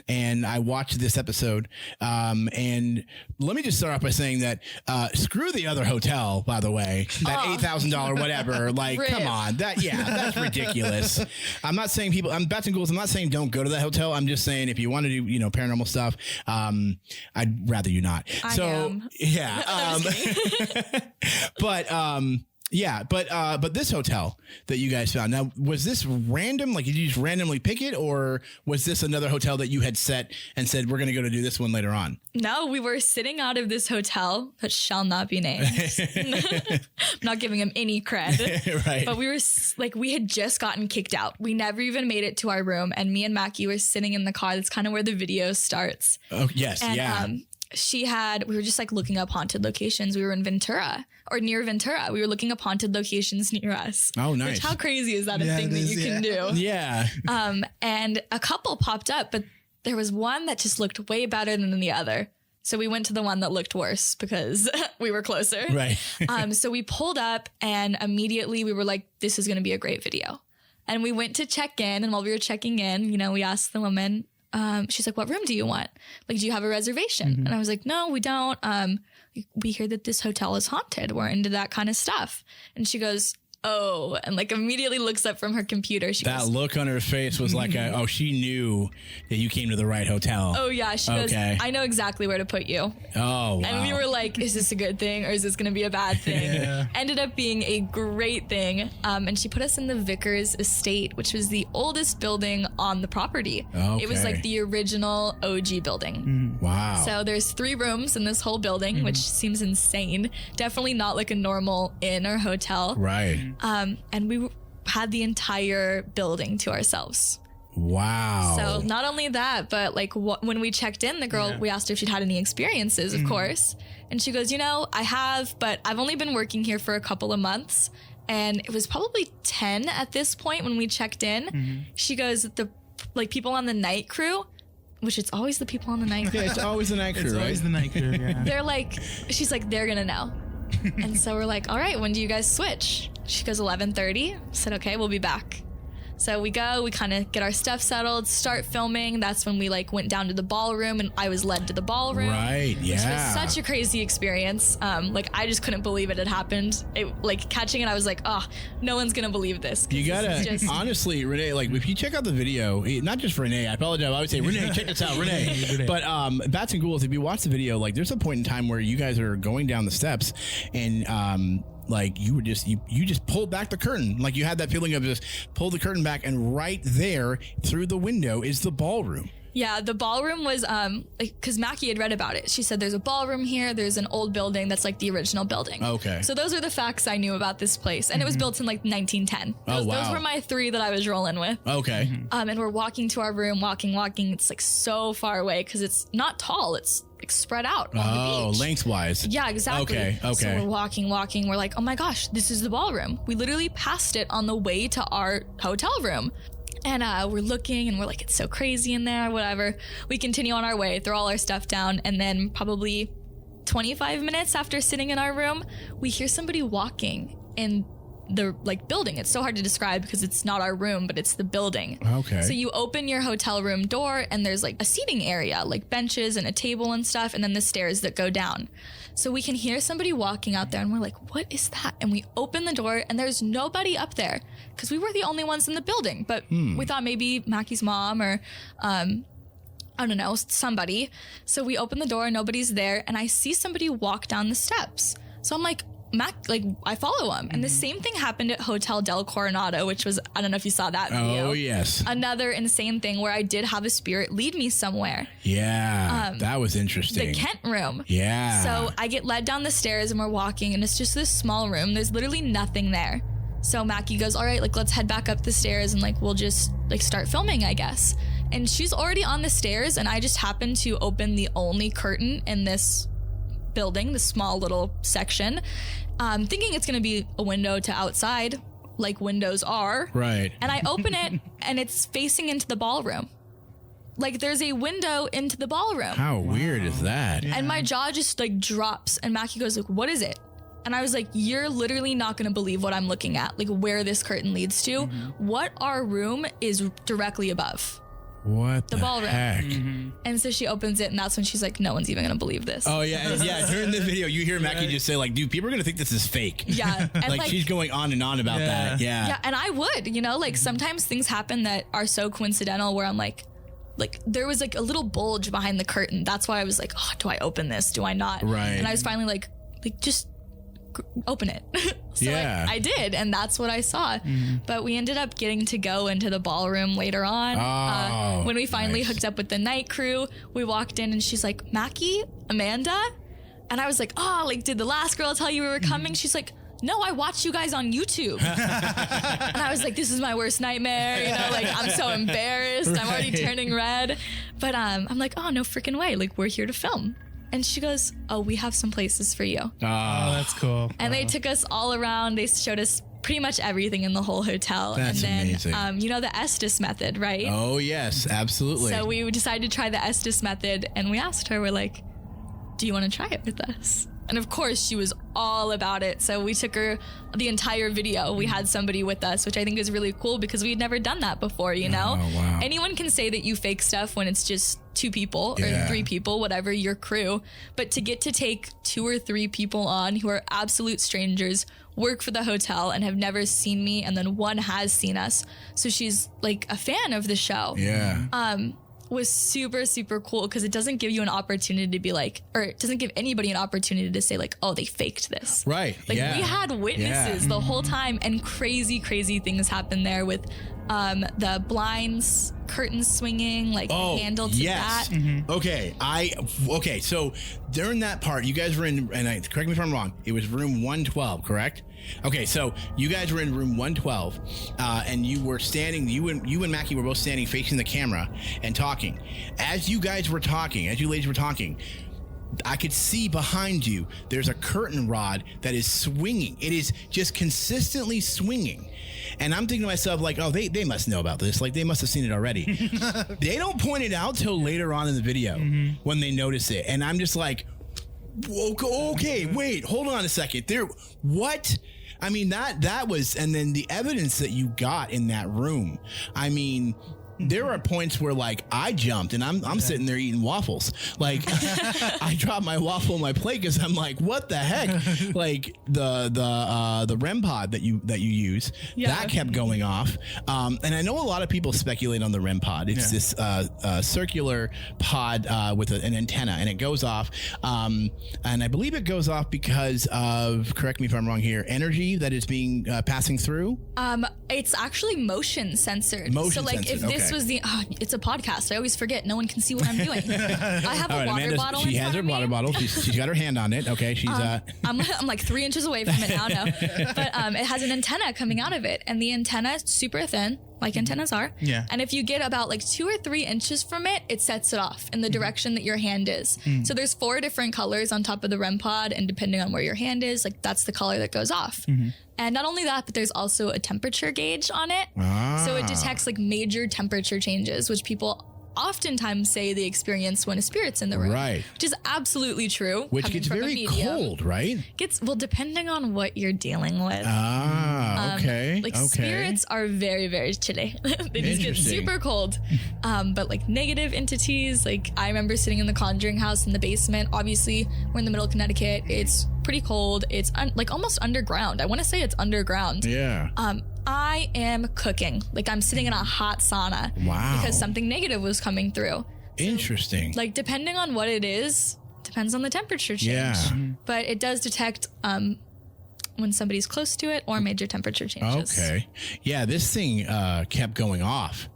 And I watched this episode. And let me just start off by saying that screw the other hotel, by the way, that $8,000 whatever. Like, Rip. come on, that's ridiculous. I'm not saying I'm Bats and Ghouls. I'm not saying don't go to that hotel. I'm just saying if you want to do paranormal stuff, I'd rather you not. I am. Yeah. But this hotel that you guys found, now, was this random? Like, did you just randomly pick it, or was this another hotel that you had set and said, we're going to go to do this one later on? No, we were sitting out of this hotel that shall not be named. I'm not giving him any cred. Right. But we had just gotten kicked out. We never even made it to our room. And me and Mackie were sitting in the car. That's kind of where the video starts. Oh, yes. And, yeah. we were just like looking up haunted locations. We were in Ventura or near Ventura. We were looking up haunted locations near us. Oh, nice. Which, how crazy is that a thing that you can do? Yeah. And a couple popped up, but there was one that just looked way better than the other. So we went to the one that looked worse because we were closer. Right. So we pulled up and immediately we were like, this is going to be a great video. And we went to check in. And while we were checking in, we asked the woman, she's like, what room do you want? Like, do you have a reservation? And I was like, no, we don't. We hear that this hotel is haunted. We're into that kind of stuff. And she goes, oh, and like immediately looks up from her computer. She That goes, look on her face was like, she knew that you came to the right hotel. oh yeah, she goes, Okay. I know exactly where to put you. Oh, wow. And we were like, is this a good thing or is this going to be a bad thing? Yeah. Ended up being a great thing. And she put us in the Vickers Estate, which was the oldest building on the property. It was Okay. like the original OG building. Wow. So there's 3 rooms in this whole building, which seems insane. Definitely not like a normal inn or hotel. Right. And we had the entire building to ourselves. Wow. So not only that, but like when we checked in, the girl, we asked her if she'd had any experiences, of course. And she goes, I have, but I've only been working here for a couple of months. And it was probably 10 at this point when we checked in. She goes, the like people on the night crew, which it's always the people on the night crew. Yeah, it's always the night crew, It's right? always the night crew. Yeah. They're like, she's like, they're gonna know. And so we're like, all right, when do you guys switch? She goes 11:30. I said, okay, we'll be back. So we go, we kind of get our stuff settled, start filming. That's when we like went down to the ballroom and I was led to the ballroom. Right, Which yeah. was such a crazy experience. Like I just couldn't believe it had happened. Like catching it, I was like, oh, no one's gonna believe this. 'Cause You this gotta, is just- honestly, Renee, like if you check out the video, not just for Renee, I apologize, I would say, Renee, check this out, Renee. But Bats and Ghouls, if you watch the video, like there's a point in time where you guys are going down the steps and like you were just you just pulled back the curtain, like you had that feeling of just pull the curtain back, and right there through the window is the ballroom. Yeah, the ballroom was because Mackie had read about it. She said there's a ballroom here. There's an old building that's like the original building. Okay. So those are the facts I knew about this place, and it was built in like 1910. Oh, wow. Those were my 3 that I was rolling with. Okay. And we're walking to our room, walking. It's like so far away because it's not tall. It's like spread out on the beach. Lengthwise. Yeah, exactly. Okay. So we're walking. We're like, oh my gosh, this is the ballroom. We literally passed it on the way to our hotel room. And we're looking and we're like, it's so crazy in there, whatever. We continue on our way, throw all our stuff down. And then probably 25 minutes after sitting in our room, we hear somebody walking in the like building. It's so hard to describe because it's not our room, but it's the building. Okay. So you open your hotel room door and there's like a seating area, like benches and a table and stuff, and then the stairs that go down. So we can hear somebody walking out there and we're like, what is that? And we open the door and there's nobody up there because we were the only ones in the building. But we thought maybe Mackie's mom or I don't know, somebody. So we open the door, nobody's there, and I see somebody walk down the steps. So I'm like, Mac, like I follow him. And the same thing happened at Hotel Del Coronado, which was, I don't know if you saw that video. Oh, yes. Another insane thing where I did have a spirit lead me somewhere. Yeah. That was interesting. The Kent room. Yeah. So I get led down the stairs and we're walking and it's just this small room. There's literally nothing there. So Mackie goes, all right, like let's head back up the stairs and like we'll just like start filming, I guess. And she's already on the stairs and I just happened to open the only curtain in this building, this small little section, thinking it's going to be a window to outside, like windows are. Right. And I open it and it's facing into the ballroom. Like there's a window into the ballroom. How weird is that? Yeah. And my jaw just like drops and Mackie goes like, what is it? And I was like, you're literally not going to believe what I'm looking at, like where this curtain leads to. What our room is directly above. What the ballroom. heck? And so she opens it and that's when she's like, no one's even going to believe this. Oh, yeah. Yeah. During the video, you hear Mackie just say, like, dude, people are going to think this is fake. Yeah. And like, she's going on and on about that. Yeah. Yeah, and I would, like sometimes things happen that are so coincidental where I'm like there was like a little bulge behind the curtain. That's why I was like, oh, do I open this? Do I not? Right. And I was finally like just open it. So Yeah. I did, and that's what I saw. But we ended up getting to go into the ballroom later on. Oh, when we finally nice. hooked up with the night crew, we walked in and she's like, Mackie, Amanda? And I was like, oh, like, did the last girl tell you we were coming? She's like, no, I watched you guys on YouTube. And I was like, this is my worst nightmare. Like, I'm so embarrassed. I'm already turning red. But I'm like, oh, no freaking way. Like, we're here to film. And she goes, oh, we have some places for you. Oh, that's cool. And they took us all around. They showed us pretty much everything in the whole hotel. That's and then, amazing. you know, the Estes method, right? Oh, yes. Absolutely. So we decided to try the Estes method. And we asked her, we're like, do you want to try it with us? And of course, she was all about it. So we took her the entire video. We had somebody with us, which I think is really cool because we had never done that before, you know? Oh, wow. Anyone can say that you fake stuff when it's just 2 people or 3 people, whatever, your crew. But to get to take 2 or 3 people on who are absolute strangers, work for the hotel, and have never seen me, and then one has seen us. So she's like a fan of the show. Yeah. Was super, super cool because it doesn't give you an opportunity to be like, or it doesn't give anybody an opportunity to say like, oh, they faked this. Right. Like yeah. we had witnesses the whole time, and crazy, crazy things happened there with the blinds, curtains swinging, like handle to that. Okay. So during that part, you guys were in, and correct me if I'm wrong, it was room 112, correct? Okay, so you guys were in room 112, and you were standing. You and Mackie were both standing facing the camera and talking. As you guys were talking, as you ladies were talking, I could see behind you. There's a curtain rod that is swinging. It is just consistently swinging. And I'm thinking to myself, like, oh, they must know about this. Like, they must have seen it already. They don't point it out till later on in the video when they notice it. And I'm just like, okay, wait, hold on a second. What? I mean, that was, and then the evidence that you got in that room. I mean, there are points where like I jumped and I'm sitting there eating waffles. Like I dropped my waffle on my plate because I'm like, what the heck? Like the REM pod that you use that kept going off. And I know a lot of people speculate on the REM pod. It's this circular pod with an antenna, and it goes off. And I believe it goes off because of, correct me if I'm wrong here, energy that is being passing through. It's actually motion censored. So like if this was the, it's a podcast. I always forget. No one can see what I'm doing. I have a water bottle. She has her water bottle. She's got her hand on it. Okay. She's I'm like 3 inches away from it now. No, but it has an antenna coming out of it, and the antenna is super thin, like antennas are. Yeah. And if you get about like 2 or 3 inches from it, it sets it off in the direction that your hand is. So there's 4 different colors on top of the REM pod, and depending on where your hand is, like that's the color that goes off. And not only that, but there's also a temperature gauge on it. So it detects like major temperature changes, which people oftentimes say they experience when a spirit's in the room. Right. Which is absolutely true. Which gets very cold, right? Well, depending on what you're dealing with. Okay. Spirits are very, very chilly. They just get super cold. But like negative entities, like I remember sitting in the Conjuring house in the basement. Obviously, we're in the middle of Connecticut. It's pretty cold. It's like almost underground. I want to say it's underground. Yeah. I am cooking. Like I'm sitting in a hot sauna. Wow. Because something negative was coming through. Interesting. Like depending on what it is, depends on the temperature change. Yeah. But it does detect when somebody's close to it or major temperature changes. Okay. Yeah, this thing kept going off.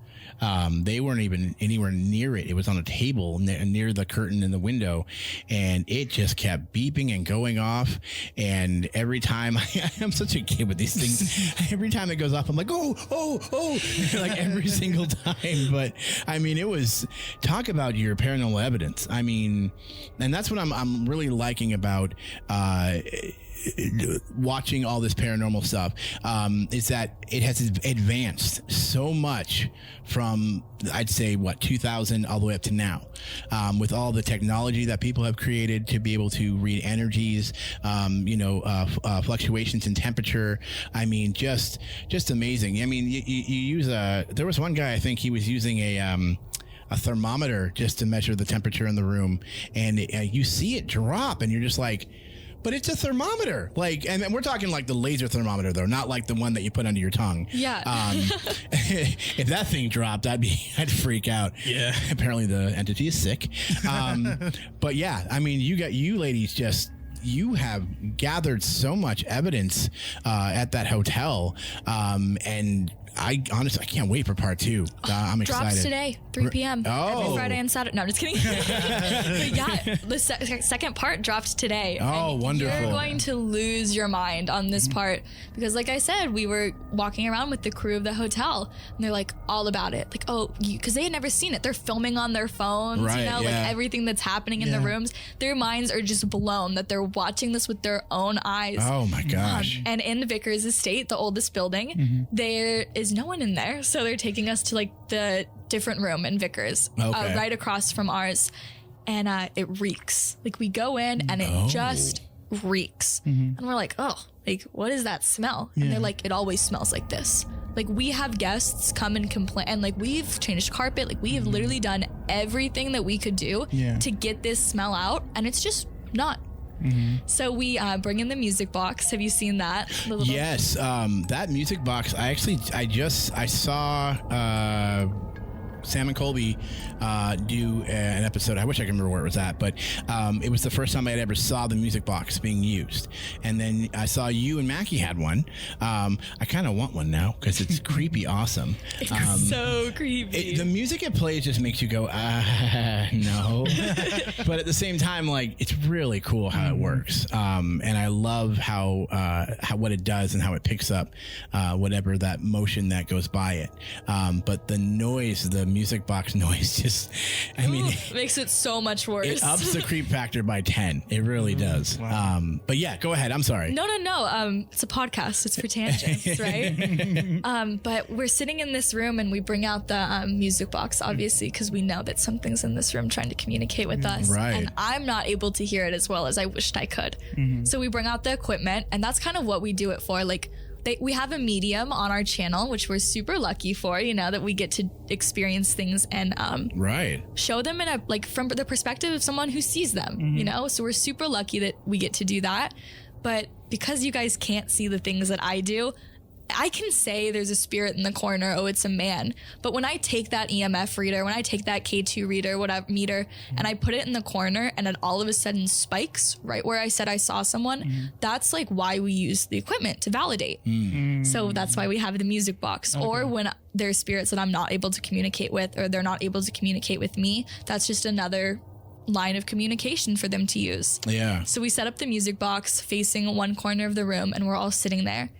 They weren't even anywhere near it. It was on a table near the curtain in the window, and it just kept beeping and going off. And every time, I'm such a kid with these things. Every time it goes off, I'm like, oh, like every single time. But I mean, it was, talk about your paranormal evidence. I mean, and that's what I'm really liking about watching all this paranormal stuff, is that it has advanced so much from, I'd say, 2000 all the way up to now, with all the technology that people have created to be able to read energies, fluctuations in temperature. I mean, just amazing. I mean, you use there was one guy, I think he was using a thermometer just to measure the temperature in the room, and you see it drop, and you're just like, but it's a thermometer. Like, and we're talking like the laser thermometer, though, not like the one that you put under your tongue. Yeah. If that thing dropped, I'd freak out. Yeah. Apparently the entity is sick. But yeah, I mean, you ladies you have gathered so much evidence at that hotel, and I honestly can't wait for part 2. I'm excited. Drops today, 3 p.m. Every Friday and Saturday. No, I'm just kidding. But yeah, the second part dropped today. Oh, and wonderful. You're going to lose your mind on this part because, like I said, we were walking around with the crew of the hotel, and they're like all about it. Like, because they had never seen it. They're filming on their phones, right, like everything that's happening in the rooms. Their minds are just blown that they're watching this with their own eyes. Oh my gosh. And in Vickers Estate, the oldest building, there is no one in there, so they're taking us to like the different room in Vickers, right across from ours, and it reeks. Like we go in, and it just reeks. And we're like, oh, like, what is that smell? And they're like, it always smells like this. Like, we have guests come and complain, and like, we've changed carpet. Like, we have literally done everything that we could do to get this smell out, and it's just not. So we bring in the music box. Have you seen that? Yes, that music box. I saw Sam and Colby do an episode. I wish I could remember where it was at, but it was the first time I had ever saw the music box being used. And then I saw you and Mackie had one. I kind of want one now because it's creepy awesome. It's so creepy. The music it plays just makes you go, no. But at the same time, like, it's really cool how it works. And I love how what it does and how it picks up whatever that motion that goes by it. But the noise, the music box noise, just, I mean, makes it so much worse. It ups the creep factor by 10. It really does. Wow. But yeah, go ahead. I'm sorry. No. It's a podcast. It's for tangents, right? But we're sitting in this room and we bring out the music box, obviously, because we know that something's in this room trying to communicate with us. Right. And I'm not able to hear it as well as I wished I could. So we bring out the equipment, and that's kind of what we do it for. Like, we have a medium on our channel, which we're super lucky for, that we get to experience things and show them in from the perspective of someone who sees them, So we're super lucky that we get to do that. But because you guys can't see the things that I do, I can say there's a spirit in the corner, oh, it's a man. But when I take that EMF reader, when I take that K2 reader, whatever meter, and I put it in the corner and it all of a sudden spikes right where I said I saw someone, that's like why we use the equipment to validate. So that's why we have the music box. Or when there's spirits that I'm not able to communicate with, or they're not able to communicate with me, that's just another line of communication for them to use. Yeah. So we set up the music box facing one corner of the room, and we're all sitting there.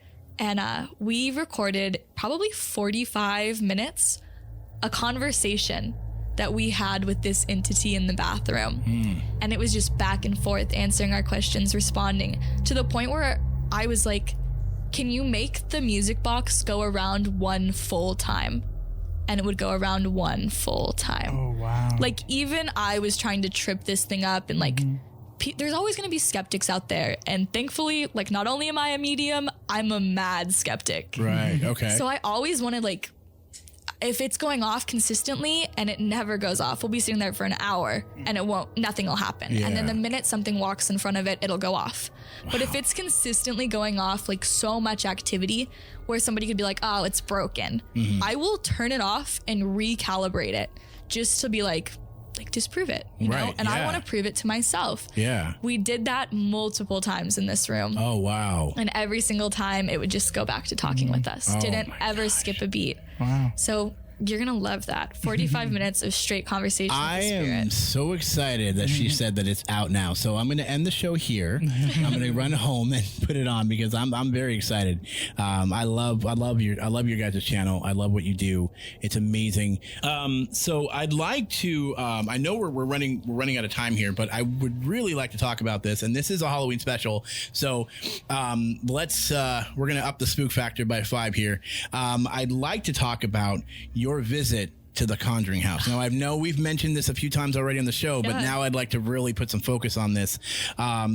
And we recorded probably 45 minutes, a conversation that we had with this entity in the bathroom. And it was just back and forth, answering our questions, responding, to the point where I was like, can you make the music box go around one full time? And it would go around one full time. Oh, wow. Like, even I was trying to trip this thing up, and like, there's always going to be skeptics out there. And thankfully, like, not only am I a medium, I'm a mad skeptic. Right. Okay. So I always wanted, like, if it's going off consistently and it never goes off, we'll be sitting there for an hour and nothing will happen. Yeah. And then the minute something walks in front of it, it'll go off. Wow. But if it's consistently going off, like, so much activity where somebody could be like, oh, it's broken, I will turn it off and recalibrate it just to be like disprove it, you know? And I want to prove it to myself. Yeah. We did that multiple times in this room. Oh, wow. And every single time it would just go back to talking with us. Didn't ever skip a beat. Wow. So you're going to love that. 45 minutes of straight conversation I with the spirit. am so excited that she said that it's out now. So I'm going to end the show here. I'm going to run home and put it on because I'm very excited. I love your guys' channel. I love what you do. It's amazing. So I'd like to, I know we're running out of time here, but I would really like to talk about this. And this is a Halloween special. So we're going to up the spook factor by 5 here. I'd like to talk about your visit to the Conjuring House. Now, I know we've mentioned this a few times already on the show, but now I'd like to really put some focus on this.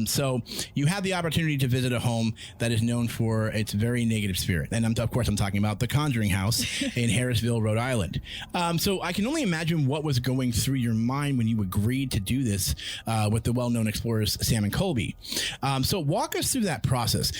So you had the opportunity to visit a home that is known for its very negative spirit. And of course, I'm talking about the Conjuring House in Harrisville, Rhode Island. So I can only imagine what was going through your mind when you agreed to do this with the well-known explorers, Sam and Colby. So walk us through that process.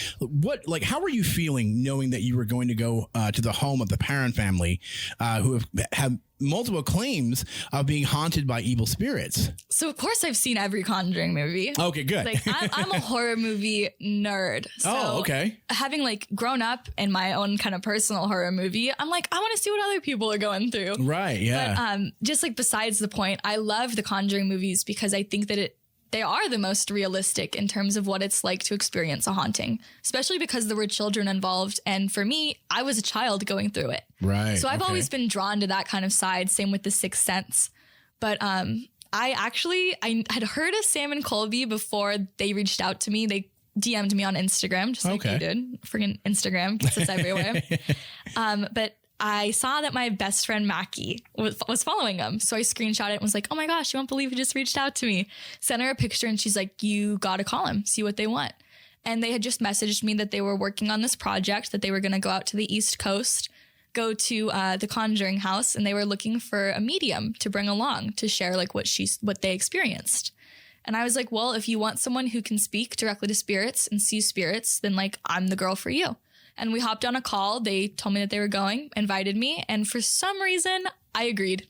How were you feeling knowing that you were going to go to the home of the Perrin family who have multiple claims of being haunted by evil spirits? So of course I've seen every Conjuring movie. Okay, good. Like, I'm a horror movie nerd. So okay. Having grown up in my own kind of personal horror movie, I'm like, I want to see what other people are going through. Right. Yeah. But just besides the point, I love the Conjuring movies because I think that they are the most realistic in terms of what it's like to experience a haunting, especially because there were children involved. And for me, I was a child going through it. Right. So I've always been drawn to that kind of side. Same with The Sixth Sense. But I had heard of Sam and Colby before they reached out to me. They DM'd me on Instagram, just like you did. Friggin' Instagram gets us everywhere. But I saw that my best friend Mackie was following him. So I screenshot it and was like, oh my gosh, you won't believe he just reached out to me. Sent her a picture and she's like, you got to call him, see what they want. And they had just messaged me that they were working on this project, that they were going to go out to the East Coast, go to the Conjuring House, and they were looking for a medium to bring along to share like what they experienced. And I was like, well, if you want someone who can speak directly to spirits and see spirits, then like I'm the girl for you. And we hopped on a call. They told me that they were going, invited me. And for some reason, I agreed.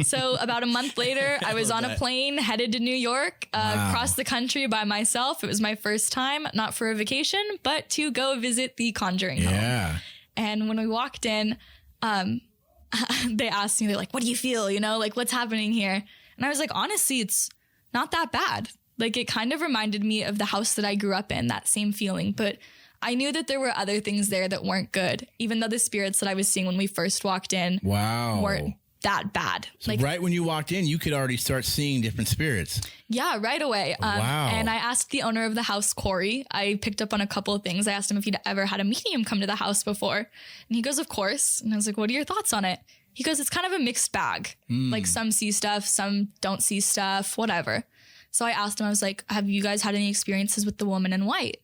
So about a month later, I was on a plane headed to New York, across the country by myself. It was my first time, not for a vacation, but to go visit the Conjuring home. And when we walked in, they asked me, they're like, what do you feel? You know, like what's happening here? And I was like, honestly, it's not that bad. Like it kind of reminded me of the house that I grew up in, that same feeling. But I knew that there were other things there that weren't good, even though the spirits that I was seeing when we first walked in weren't that bad. So like right when you walked in, you could already start seeing different spirits. Yeah, right away. And I asked the owner of the house, Corey, I picked up on a couple of things. I asked him if he'd ever had a medium come to the house before. And he goes, of course. And I was like, what are your thoughts on it? He goes, it's kind of a mixed bag. Like some see stuff, some don't see stuff, whatever. So I asked him, I was like, have you guys had any experiences with the woman in white?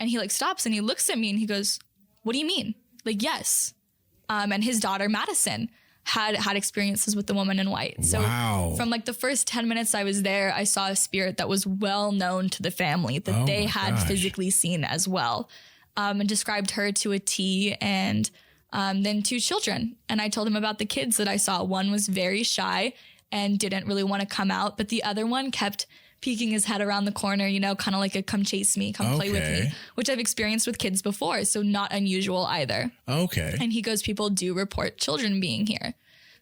And he like stops and he looks at me and he goes, what do you mean? Like, yes. And his daughter, Madison, had experiences with the woman in white. So from like the first 10 minutes I was there, I saw a spirit that was well known to the family that they had physically seen as well, and described her to a T, and then 2 children. And I told him about the kids that I saw. One was very shy and didn't really want to come out, but the other one kept peeking his head around the corner, you know, kind of like a come chase me, come play with me, which I've experienced with kids before. So not unusual either. Okay. And he goes, people do report children being here.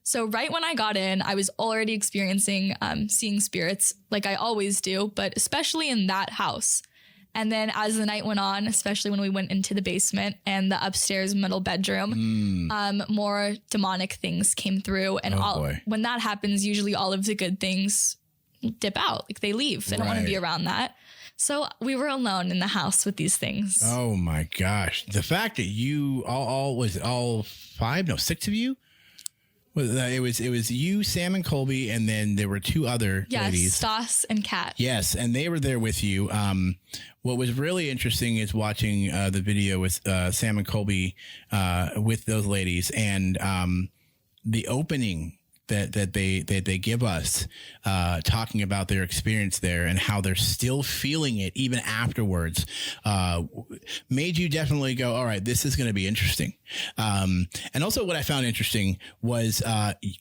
So right when I got in, I was already experiencing seeing spirits like I always do, but especially in that house. And then as the night went on, especially when we went into the basement and the upstairs middle bedroom, more demonic things came through. And when that happens, usually all of the good things dip out, like they leave. They don't want to be around that. So we were alone in the house with these things. Oh my gosh. The fact that you all 6 of you? It was you, Sam, and Colby, and then there were 2 other ladies. Stas and Kat. Yes, and they were there with you. What was really interesting is watching the video with Sam and Colby with those ladies, and the opening that they give us, talking about their experience there and how they're still feeling it even afterwards, made you definitely go, all right, this is going to be interesting. And also what I found interesting was,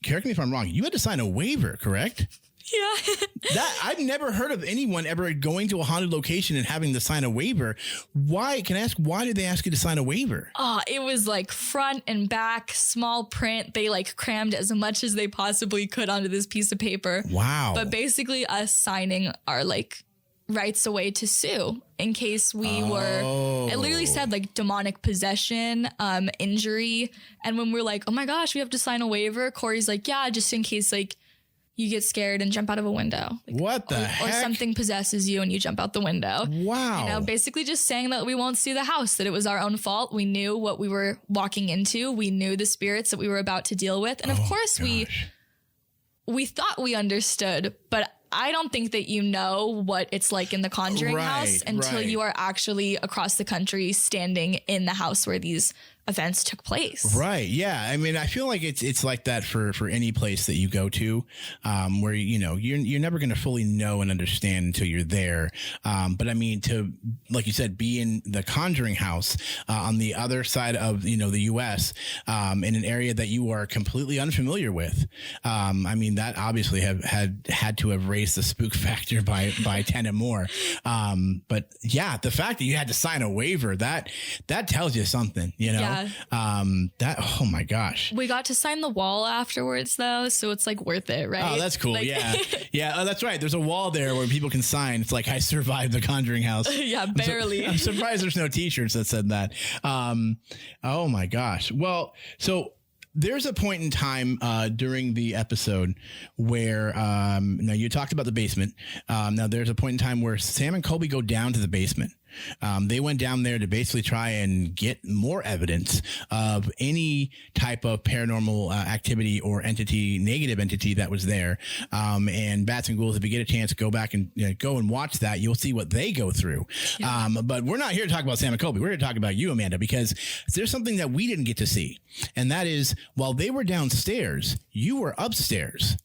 correct me if I'm wrong, you had to sign a waiver, correct? Yeah. That I've never heard of anyone ever going to a haunted location and having to sign a waiver. Why? Can I ask, why did they ask you to sign a waiver? Oh, it was like front and back, small print. They like crammed as much as they possibly could onto this piece of paper. Wow. But basically us signing our like rights away to sue in case we were, it literally said like demonic possession, injury. And when we're like, oh my gosh, we have to sign a waiver. Corey's like, yeah, just in case like you get scared and jump out of a window. Like, what the heck? Or something possesses you and you jump out the window. Wow. You know, basically just saying that we won't see the house, that it was our own fault. We knew what we were walking into. We knew the spirits that we were about to deal with. And of course we thought we understood, but I don't think that you know what it's like in the Conjuring house until you are actually across the country standing in the house where these events took place. Right. Yeah. I mean, I feel like it's like that for any place that you go to, where, you know, you're never going to fully know and understand until you're there. But I mean, to, like you said, be in the Conjuring house, on the other side of, you know, the US, in an area that you are completely unfamiliar with. I mean, that obviously had to have raised the spook factor by 10 and more. But yeah, the fact that you had to sign a waiver, that tells you something, you know? Yeah. Oh my gosh. We got to sign the wall afterwards though. So it's like worth it, right? Oh, that's cool. Like, yeah. Yeah. Oh, that's right. There's a wall there where people can sign. It's like, I survived the Conjuring house. Yeah, barely. I'm surprised there's no t-shirts that said that. Oh my gosh. Well, so there's a point in time during the episode where now you talked about the basement. Now there's a point in time where Sam and Colby go down to the basement. They went down there to basically try and get more evidence of any type of paranormal activity or entity, negative entity that was there. And Bats and Ghouls, if you get a chance, go back and go and watch that. You'll see what they go through. Yeah. But we're not here to talk about Sam and Colby. We're here to talk about you, Amanda, because there's something that we didn't get to see. And that is, while they were downstairs, you were upstairs.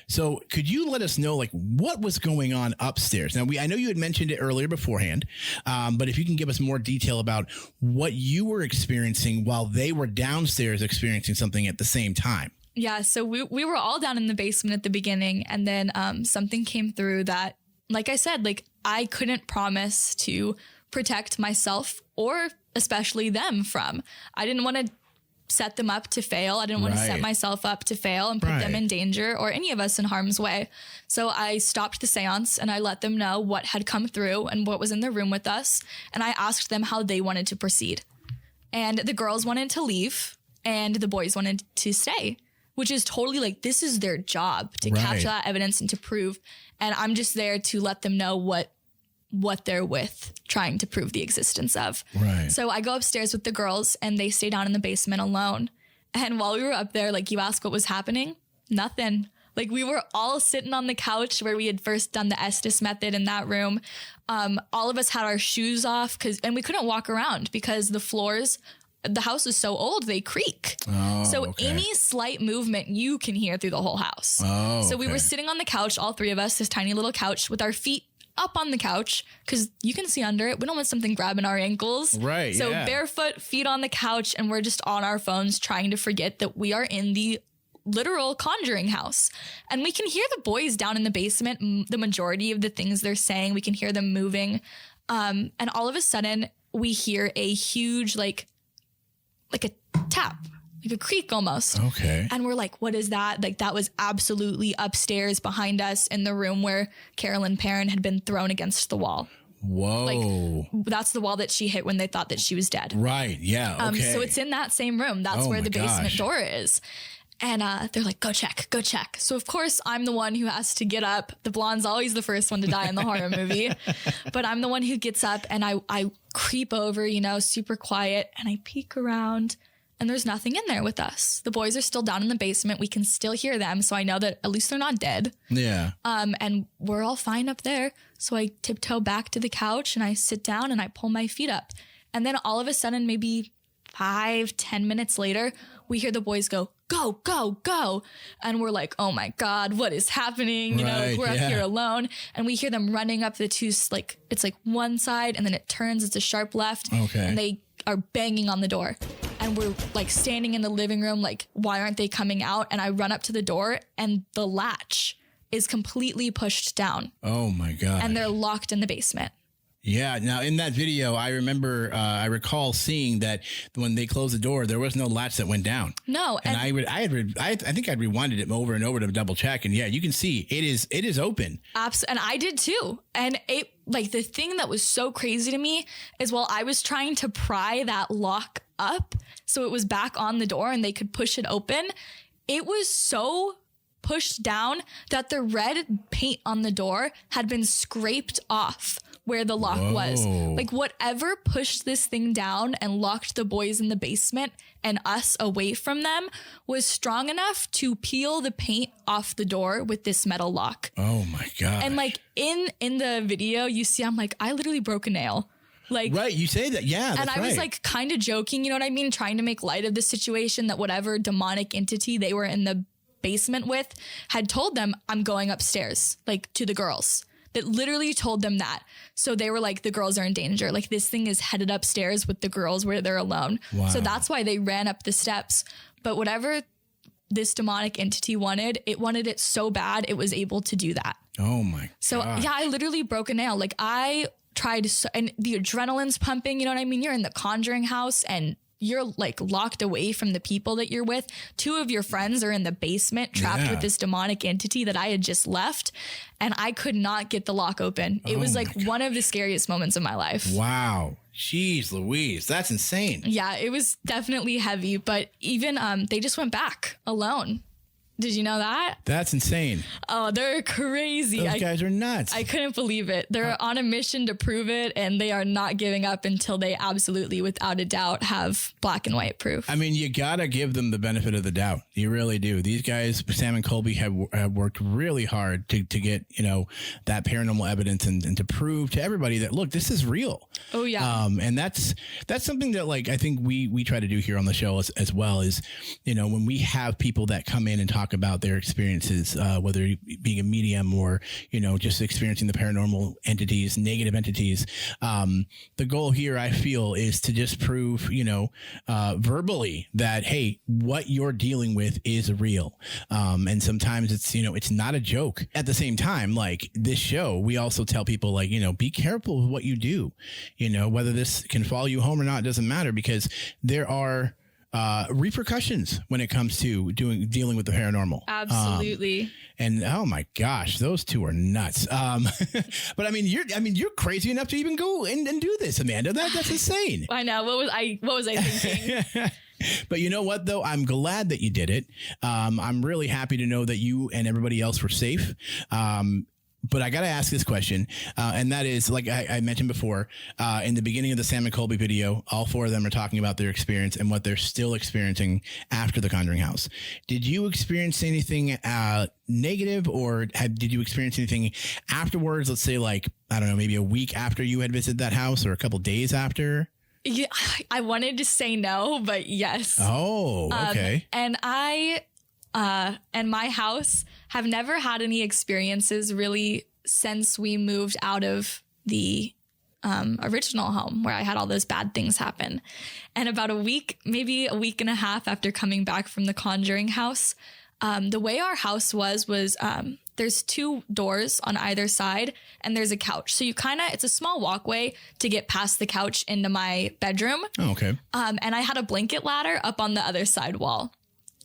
So could you let us know, like, what was going on upstairs? Now, I know you had mentioned it earlier beforehand, but if you can give us more detail about what you were experiencing while they were downstairs experiencing something at the same time. Yeah, so we were all down in the basement at the beginning, and then something came through that, like I said, like, I couldn't promise to protect myself or especially them from. I didn't want to set them up to fail. I didn't want to set myself up to fail and put them in danger or any of us in harm's way. So I stopped the seance and I let them know what had come through and what was in the room with us. And I asked them how they wanted to proceed. And the girls wanted to leave and the boys wanted to stay, which is totally like, this is their job to capture that evidence and to prove. And I'm just there to let them know what they're with, trying to prove the existence of. Right. So I go upstairs with the girls and they stay down in the basement alone. And while we were up there, like, you asked what was happening? Nothing. Like, we were all sitting on the couch where we had first done the Estes method in that room. All of us had our shoes off and we couldn't walk around because the floors, the house is so old, they creak. So any slight movement you can hear through the whole house. So we were sitting on the couch, all three of us, this tiny little couch with our feet up on the couch because you can see under it. We don't want something grabbing our ankles. Right. So barefoot, feet on the couch, and we're just on our phones trying to forget that we are in the literal conjuring house. And we can hear the boys down in the basement, the majority of the things they're saying, we can hear them moving. And all of a sudden we hear a huge, like a tap, like a creak almost. Okay. And we're like, what is that? Like, that was absolutely upstairs behind us in the room where Carolyn Perrin had been thrown against the wall. Whoa. Like, that's the wall that she hit when they thought that she was dead. Right. Yeah. Okay. So it's in that same room. That's where the basement door is. And they're like, go check, go check. So, of course, I'm the one who has to get up. The blonde's always the first one to die in the horror movie. But I'm the one who gets up and I creep over, super quiet, and I peek around. And there's nothing in there with us. The boys are still down in the basement. We can still hear them. So I know that at least they're not dead. Yeah. And we're all fine up there. So I tiptoe back to the couch and I sit down and I pull my feet up. And then all of a sudden, maybe 5-10 minutes later, we hear the boys go, go, go, go. And we're like, oh my God, what is happening? We're up here alone. And we hear them running up the two, like, it's like one side and then it turns, it's a sharp left. Okay. And they are banging on the door. And we're like standing in the living room, like, why aren't they coming out? And I run up to the door and the latch is completely pushed down. Oh my God. And they're locked in the basement. Yeah. Now, in that video, I recall seeing that when they closed the door, there was no latch that went down. No. And I think I'd rewinded it over and over to double check. And yeah, you can see it is open. Absolutely. And I did too. And the thing that was so crazy to me is while I was trying to pry that lock up so it was back on the door and they could push it open, it was so pushed down that the red paint on the door had been scraped off where the lock was. Like, whatever pushed this thing down and locked the boys in the basement and us away from them was strong enough to peel the paint off the door with this metal lock. Oh my God. And like in the video you see, I'm like, I literally broke a nail. Like, right, you say that. Yeah. And I was like kind of joking, you know what I mean? Trying to make light of the situation that whatever demonic entity they were in the basement with had told them, I'm going upstairs, like, to the girls. That literally told them that. So they were like, the girls are in danger. Like, this thing is headed upstairs with the girls where they're alone. Wow. So that's why they ran up the steps. But whatever this demonic entity wanted it so bad, it was able to do that. Oh my God. So yeah, I literally broke a nail. Like, I tried and the adrenaline's pumping, you know what I mean? You're in the conjuring house and you're like locked away from the people that you're with. 2 of your friends are in the basement trapped with this demonic entity that I had just left. And I could not get the lock open. It was like one of the scariest moments of my life. Wow. Jeez Louise. That's insane. Yeah, it was definitely heavy. But even they just went back alone. Did you know that? That's insane. Oh, they're crazy. Those guys are nuts. I couldn't believe it. They're on a mission to prove it, and they are not giving up until they absolutely, without a doubt, have black and white proof. I mean, you got to give them the benefit of the doubt. You really do. These guys, Sam and Colby, have worked really hard to get, that paranormal evidence and to prove to everybody that, look, this is real. Oh, yeah. And that's something that, like, I think we try to do here on the show as well is, when we have people that come in and talk about their experiences, whether being a medium or, just experiencing the paranormal entities, negative entities. The goal here, I feel, is to just prove, verbally that, hey, what you're dealing with is real. And sometimes it's not a joke. At the same time, like this show, we also tell people, like, be careful with what you do, whether this can follow you home or not, doesn't matter, because there are repercussions when it comes to dealing with the paranormal. Absolutely. And oh my gosh, those two are nuts. But you're crazy enough to even go and do this, Amanda. That's insane. I know. What was I thinking? But you know what, though? I'm glad that you did it. I'm really happy to know that you and everybody else were safe. But I got to ask this question, and that is, like I mentioned before, in the beginning of the Sam and Colby video, all four of them are talking about their experience and what they're still experiencing after the Conjuring House. Did you experience anything negative, or did you experience anything afterwards? Let's say, like, I don't know, maybe a week after you had visited that house or a couple days after? Yeah, I wanted to say no, but yes. Oh, okay. And I and my house have never had any experiences really since we moved out of the original home where I had all those bad things happen. And about a week, maybe a week and a half after coming back from the Conjuring house, the way our house was there's two doors on either side and there's a couch. So it's a small walkway to get past the couch into my bedroom. Oh, okay. And I had a blanket ladder up on the other side wall.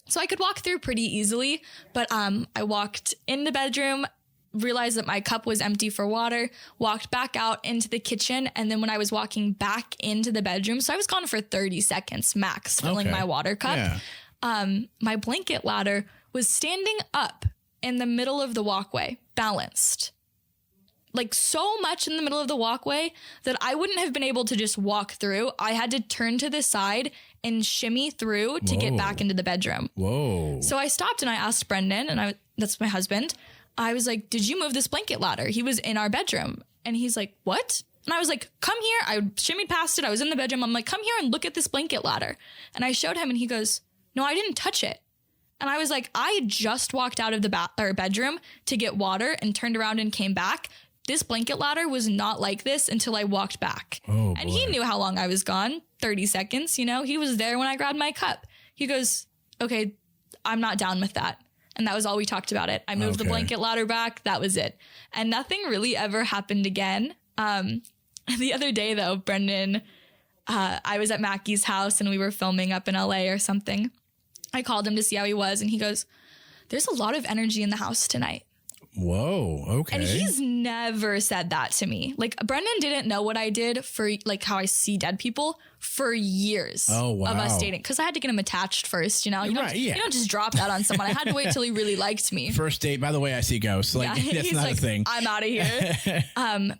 So I could walk through pretty easily, but I walked in the bedroom, realized that my cup was empty for water, walked back out into the kitchen, and then when I was walking back into the bedroom, so I was gone for 30 seconds max, filling my water cup, my blanket ladder was standing up in the middle of the walkway, balanced. Like so much in the middle of the walkway that I wouldn't have been able to just walk through. I had to turn to the side and shimmy through to get back into the bedroom. Whoa. So I stopped and I asked Brendan, and that's my husband. I was like, did you move this blanket ladder? He was in our bedroom. And he's like, what? And I was like, come here. I shimmied past it. I was in the bedroom. I'm like, come here and look at this blanket ladder. And I showed him and he goes, no, I didn't touch it. And I was like, I just walked out of the bedroom to get water and turned around and came back. This blanket ladder was not like this until I walked back. Oh, and boy. he knew how long I was gone, 30 seconds, he was there when I grabbed my cup. He goes, okay, I'm not down with that. And that was all we talked about it. I moved the blanket ladder back. That was it. And nothing really ever happened again. The other day though, Brendan, I was at Mackie's house and we were filming up in LA or something. I called him to see how he was and he goes, there's a lot of energy in the house tonight. Whoa. Okay. And he's never said that to me. Like Brendan didn't know what I did for like how I see dead people for years of us dating. Cause I had to get him attached first, you don't just drop that on someone. I had to wait till he really liked me. First date, by the way, I see ghosts. Like that's not a thing. I'm out of here.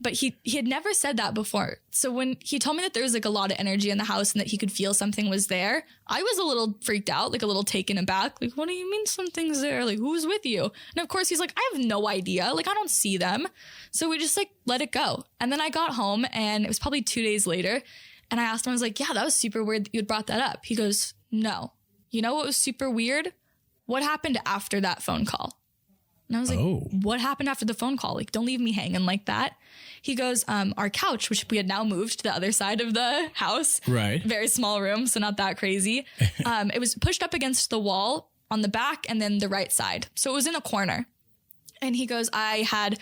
But he had never said that before. So when he told me that there was like a lot of energy in the house and that he could feel something was there, I was a little freaked out, like a little taken aback. Like, what do you mean something's there? Like, who's with you? And of course he's like, I have no idea. Like, I don't see them. So we just like let it go. And then I got home and it was probably 2 days later. And I asked him, I was like, yeah, that was super weird that you had brought that up. He goes, no. You know what was super weird? What happened after that phone call? And I was like, what happened after the phone call? Like, don't leave me hanging like that. He goes, our couch, which we had now moved to the other side of the house. Right. Very small room, so not that crazy. It was pushed up against the wall on the back and then the right side. So it was in a corner. And he goes, I had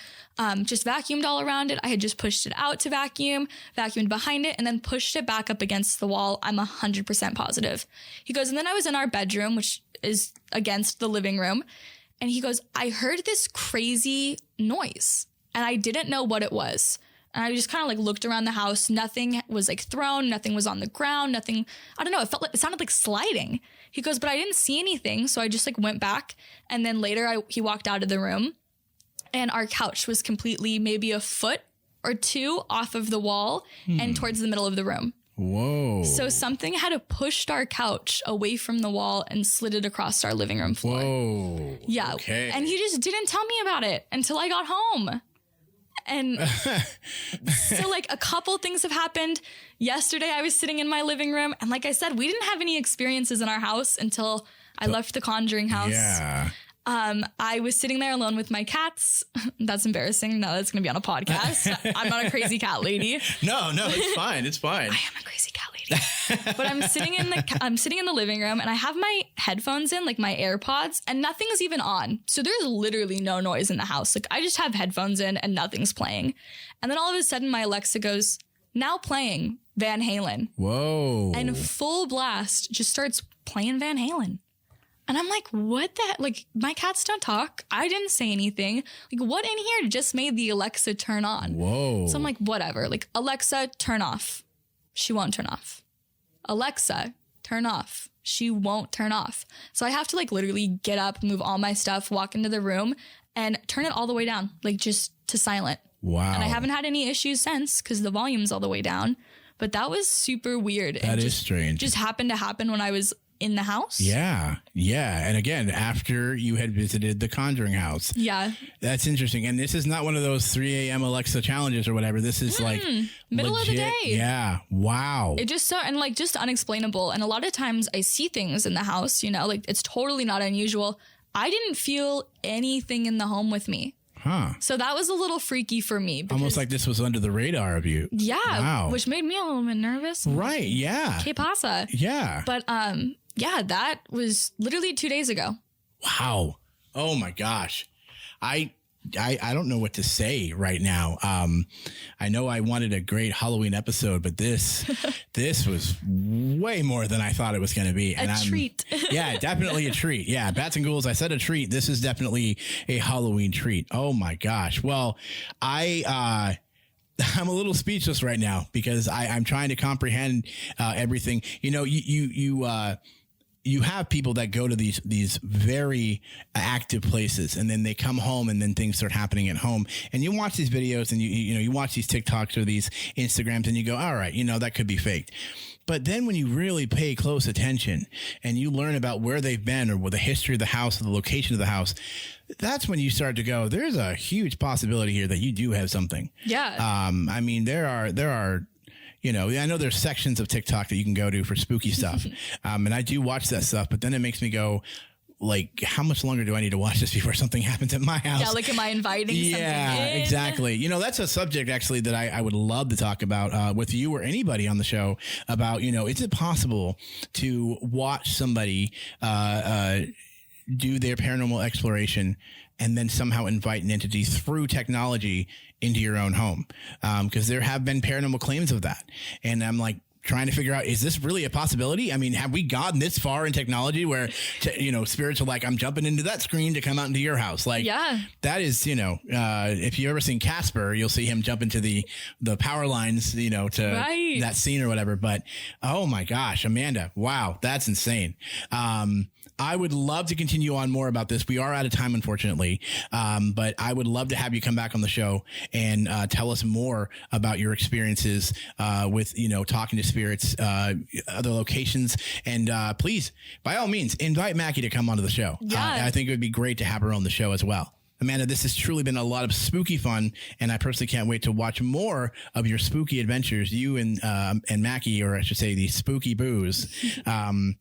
just vacuumed all around it. I had just pushed it out to vacuumed behind it, and then pushed it back up against the wall. I'm 100% positive. He goes, and then I was in our bedroom, which is against the living room. And he goes, I heard this crazy noise and I didn't know what it was. And I just kind of like looked around the house. Nothing was like thrown. Nothing was on the ground. Nothing. I don't know. It sounded like sliding. He goes, but I didn't see anything. So I just like went back. And then later he walked out of the room and our couch was completely maybe a foot or two off of the wall and towards the middle of the room. Whoa. So something had pushed our couch away from the wall and slid it across our living room floor. Whoa. Yeah. Okay. And he just didn't tell me about it until I got home. And so like a couple things have happened. Yesterday I was sitting in my living room and like I said, we didn't have any experiences in our house until I left the Conjuring house. Yeah. I was sitting there alone with my cats. That's embarrassing. No, that's going to be on a podcast. I'm not a crazy cat lady. No, it's fine. It's fine. I am a crazy cat lady. But I'm sitting in the living room and I have my headphones in, like my AirPods, and nothing's even on. So there's literally no noise in the house. Like I just have headphones in and nothing's playing. And then all of a sudden my Alexa goes, now playing Van Halen. Whoa. And full blast just starts playing Van Halen. And I'm like, what the heck? Like, my cats don't talk. I didn't say anything. Like, what in here just made the Alexa turn on? Whoa. So I'm like, whatever. Like, Alexa, turn off. She won't turn off. Alexa, turn off. She won't turn off. So I have to like literally get up, move all my stuff, walk into the room and turn it all the way down, like just to silent. Wow. And I haven't had any issues since because the volume's all the way down. But that was super weird. That is strange. Just happened to happen when I was in the house. Yeah. And again, after you had visited the Conjuring house. Yeah. That's interesting. And this is not one of those 3 a.m. Alexa challenges or whatever. This is like middle of the day. Yeah. Wow. It just and like just unexplainable. And a lot of times I see things in the house, you know, like it's totally not unusual. I didn't feel anything in the home with me. Huh. So that was a little freaky for me. Almost like this was under the radar of you. Yeah. Wow. Which made me a little bit nervous. Right. Yeah. Que pasa? Yeah. But yeah, that was literally 2 days ago. Wow. Oh my gosh. I don't know what to say right now. I know I wanted a great Halloween episode, but this was way more than I thought it was going to be. A treat. Yeah, definitely a treat. Yeah, Bats and Ghouls, I said a treat. This is definitely a Halloween treat. Oh my gosh. Well, I'm a little speechless right now because I'm trying to comprehend everything. You know, you have people that go to these very active places and then they come home and then things start happening at home and you watch these videos and you watch these TikToks or these Instagrams and you go, all right, that could be faked. But then when you really pay close attention and you learn about where they've been or the history of the house or the location of the house, that's when you start to go, there's a huge possibility here that you do have something. Yeah. I mean, there are I know there's sections of TikTok that you can go to for spooky stuff. And I do watch that stuff, but then it makes me go, like, how much longer do I need to watch this before something happens at my house? Yeah, like, am I inviting something in? Exactly. That's a subject, actually, that I would love to talk about with you or anybody on the show about, is it possible to watch somebody do their paranormal exploration and then somehow invite an entity through technology into your own home? Because there have been paranormal claims of that. And I'm like, trying to figure out, is this really a possibility? I mean, have we gotten this far in technology where, spirits are like, I'm jumping into that screen to come out into your house? Like, yeah, that is, if you've ever seen Casper, you'll see him jump into the power lines, to that scene or whatever. But, oh my gosh, Amanda, wow, that's insane. I would love to continue on more about this. We are out of time, unfortunately. But I would love to have you come back on the show and tell us more about your experiences with, talking to spirits, other locations. And please, by all means, invite Mackie to come onto the show. Yeah. I think it would be great to have her on the show as well. Amanda, this has truly been a lot of spooky fun, and I personally can't wait to watch more of your spooky adventures. You and Mackie, or I should say, the Spooky Booze. I'm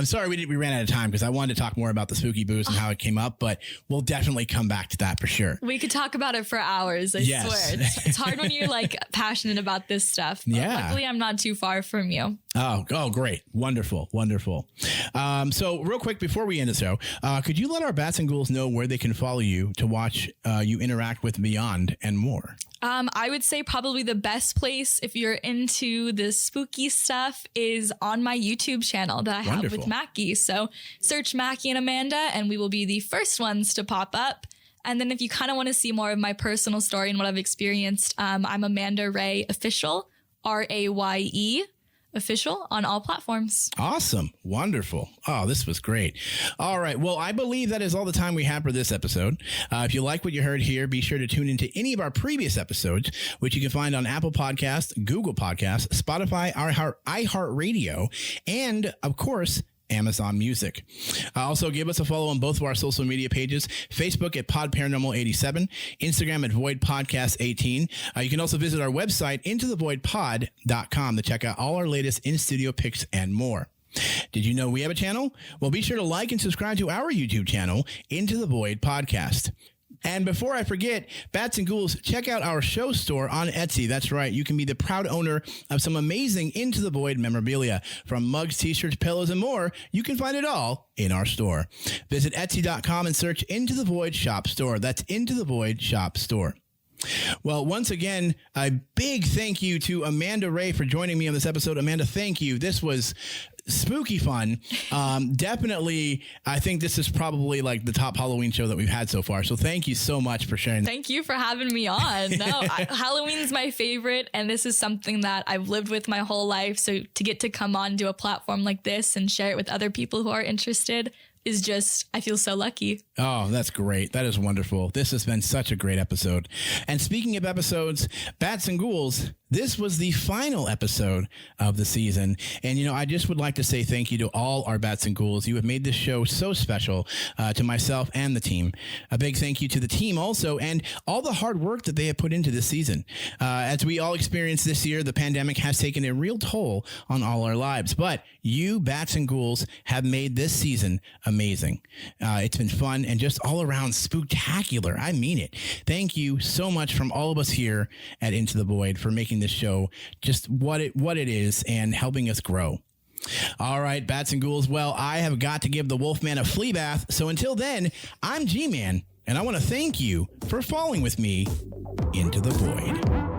sorry we ran out of time because I wanted to talk more about the Spooky Booze and how it came up, but we'll definitely come back to that for sure. We could talk about it for hours. I swear, it's hard when you're like passionate about this stuff. But luckily, I'm not too far from you. Oh, great. Wonderful. So real quick, before we end the show, could you let our Bats and Ghouls know where they can follow you to watch you interact with Beyond and more? I would say probably the best place if you're into the spooky stuff is on my YouTube channel that I have with Mackie. So search Mackie and Amanda and we will be the first ones to pop up. And then if you kind of want to see more of my personal story and what I've experienced, I'm Amanda Raye Official, RAYE official on all platforms. Awesome. Wonderful. Oh, this was great. All right. Well, I believe that is all the time we have for this episode. If you like what you heard here, be sure to tune into any of our previous episodes, which you can find on Apple Podcasts, Google Podcasts, Spotify, iHeartRadio, and of course, Amazon Music. Also, give us a follow on both of our social media pages, Facebook at Pod Paranormal 87, Instagram at Void Podcast 18. You can also visit our website, intothevoidpod.com, to check out all our latest in-studio pics and more. Did you know we have a channel? Well, be sure to like and subscribe to our YouTube channel, Into the Void Podcast. And before I forget, Bats and Ghouls, check out our show store on Etsy. That's right. You can be the proud owner of some amazing Into the Void memorabilia. From mugs, t-shirts, pillows, and more, you can find it all in our store. Visit Etsy.com and search Into the Void Shop Store. That's Into the Void Shop Store. Well, once again, a big thank you to Amanda Raye for joining me on this episode. Amanda, thank you. This was spooky fun. Definitely, I think this is probably like the top Halloween show that we've had so far. So thank you so much for sharing. Thank you for having me on. No, Halloween's my favorite, and this is something that I've lived with my whole life. So to get to come on to a platform like this and share it with other people who are interested is just, I feel so lucky. Oh, that's great. That is wonderful. This has been such a great episode. And speaking of episodes, Bats and Ghouls, this was the final episode of the season. And, I just would like to say thank you to all our Bats and Ghouls. You have made this show so special to myself and the team. A big thank you to the team also, and all the hard work that they have put into this season. As we all experienced this year, the pandemic has taken a real toll on all our lives. But you, Bats and Ghouls, have made this season amazing. It's been fun and just all around spooktacular. I mean it. Thank you so much from all of us here at Into the Void for making this show just what it is and helping us grow. All right, Bats and Ghouls. Well, I have got to give the Wolfman a flea bath. So until then, I'm G-Man, and I want to thank you for falling with me into the void.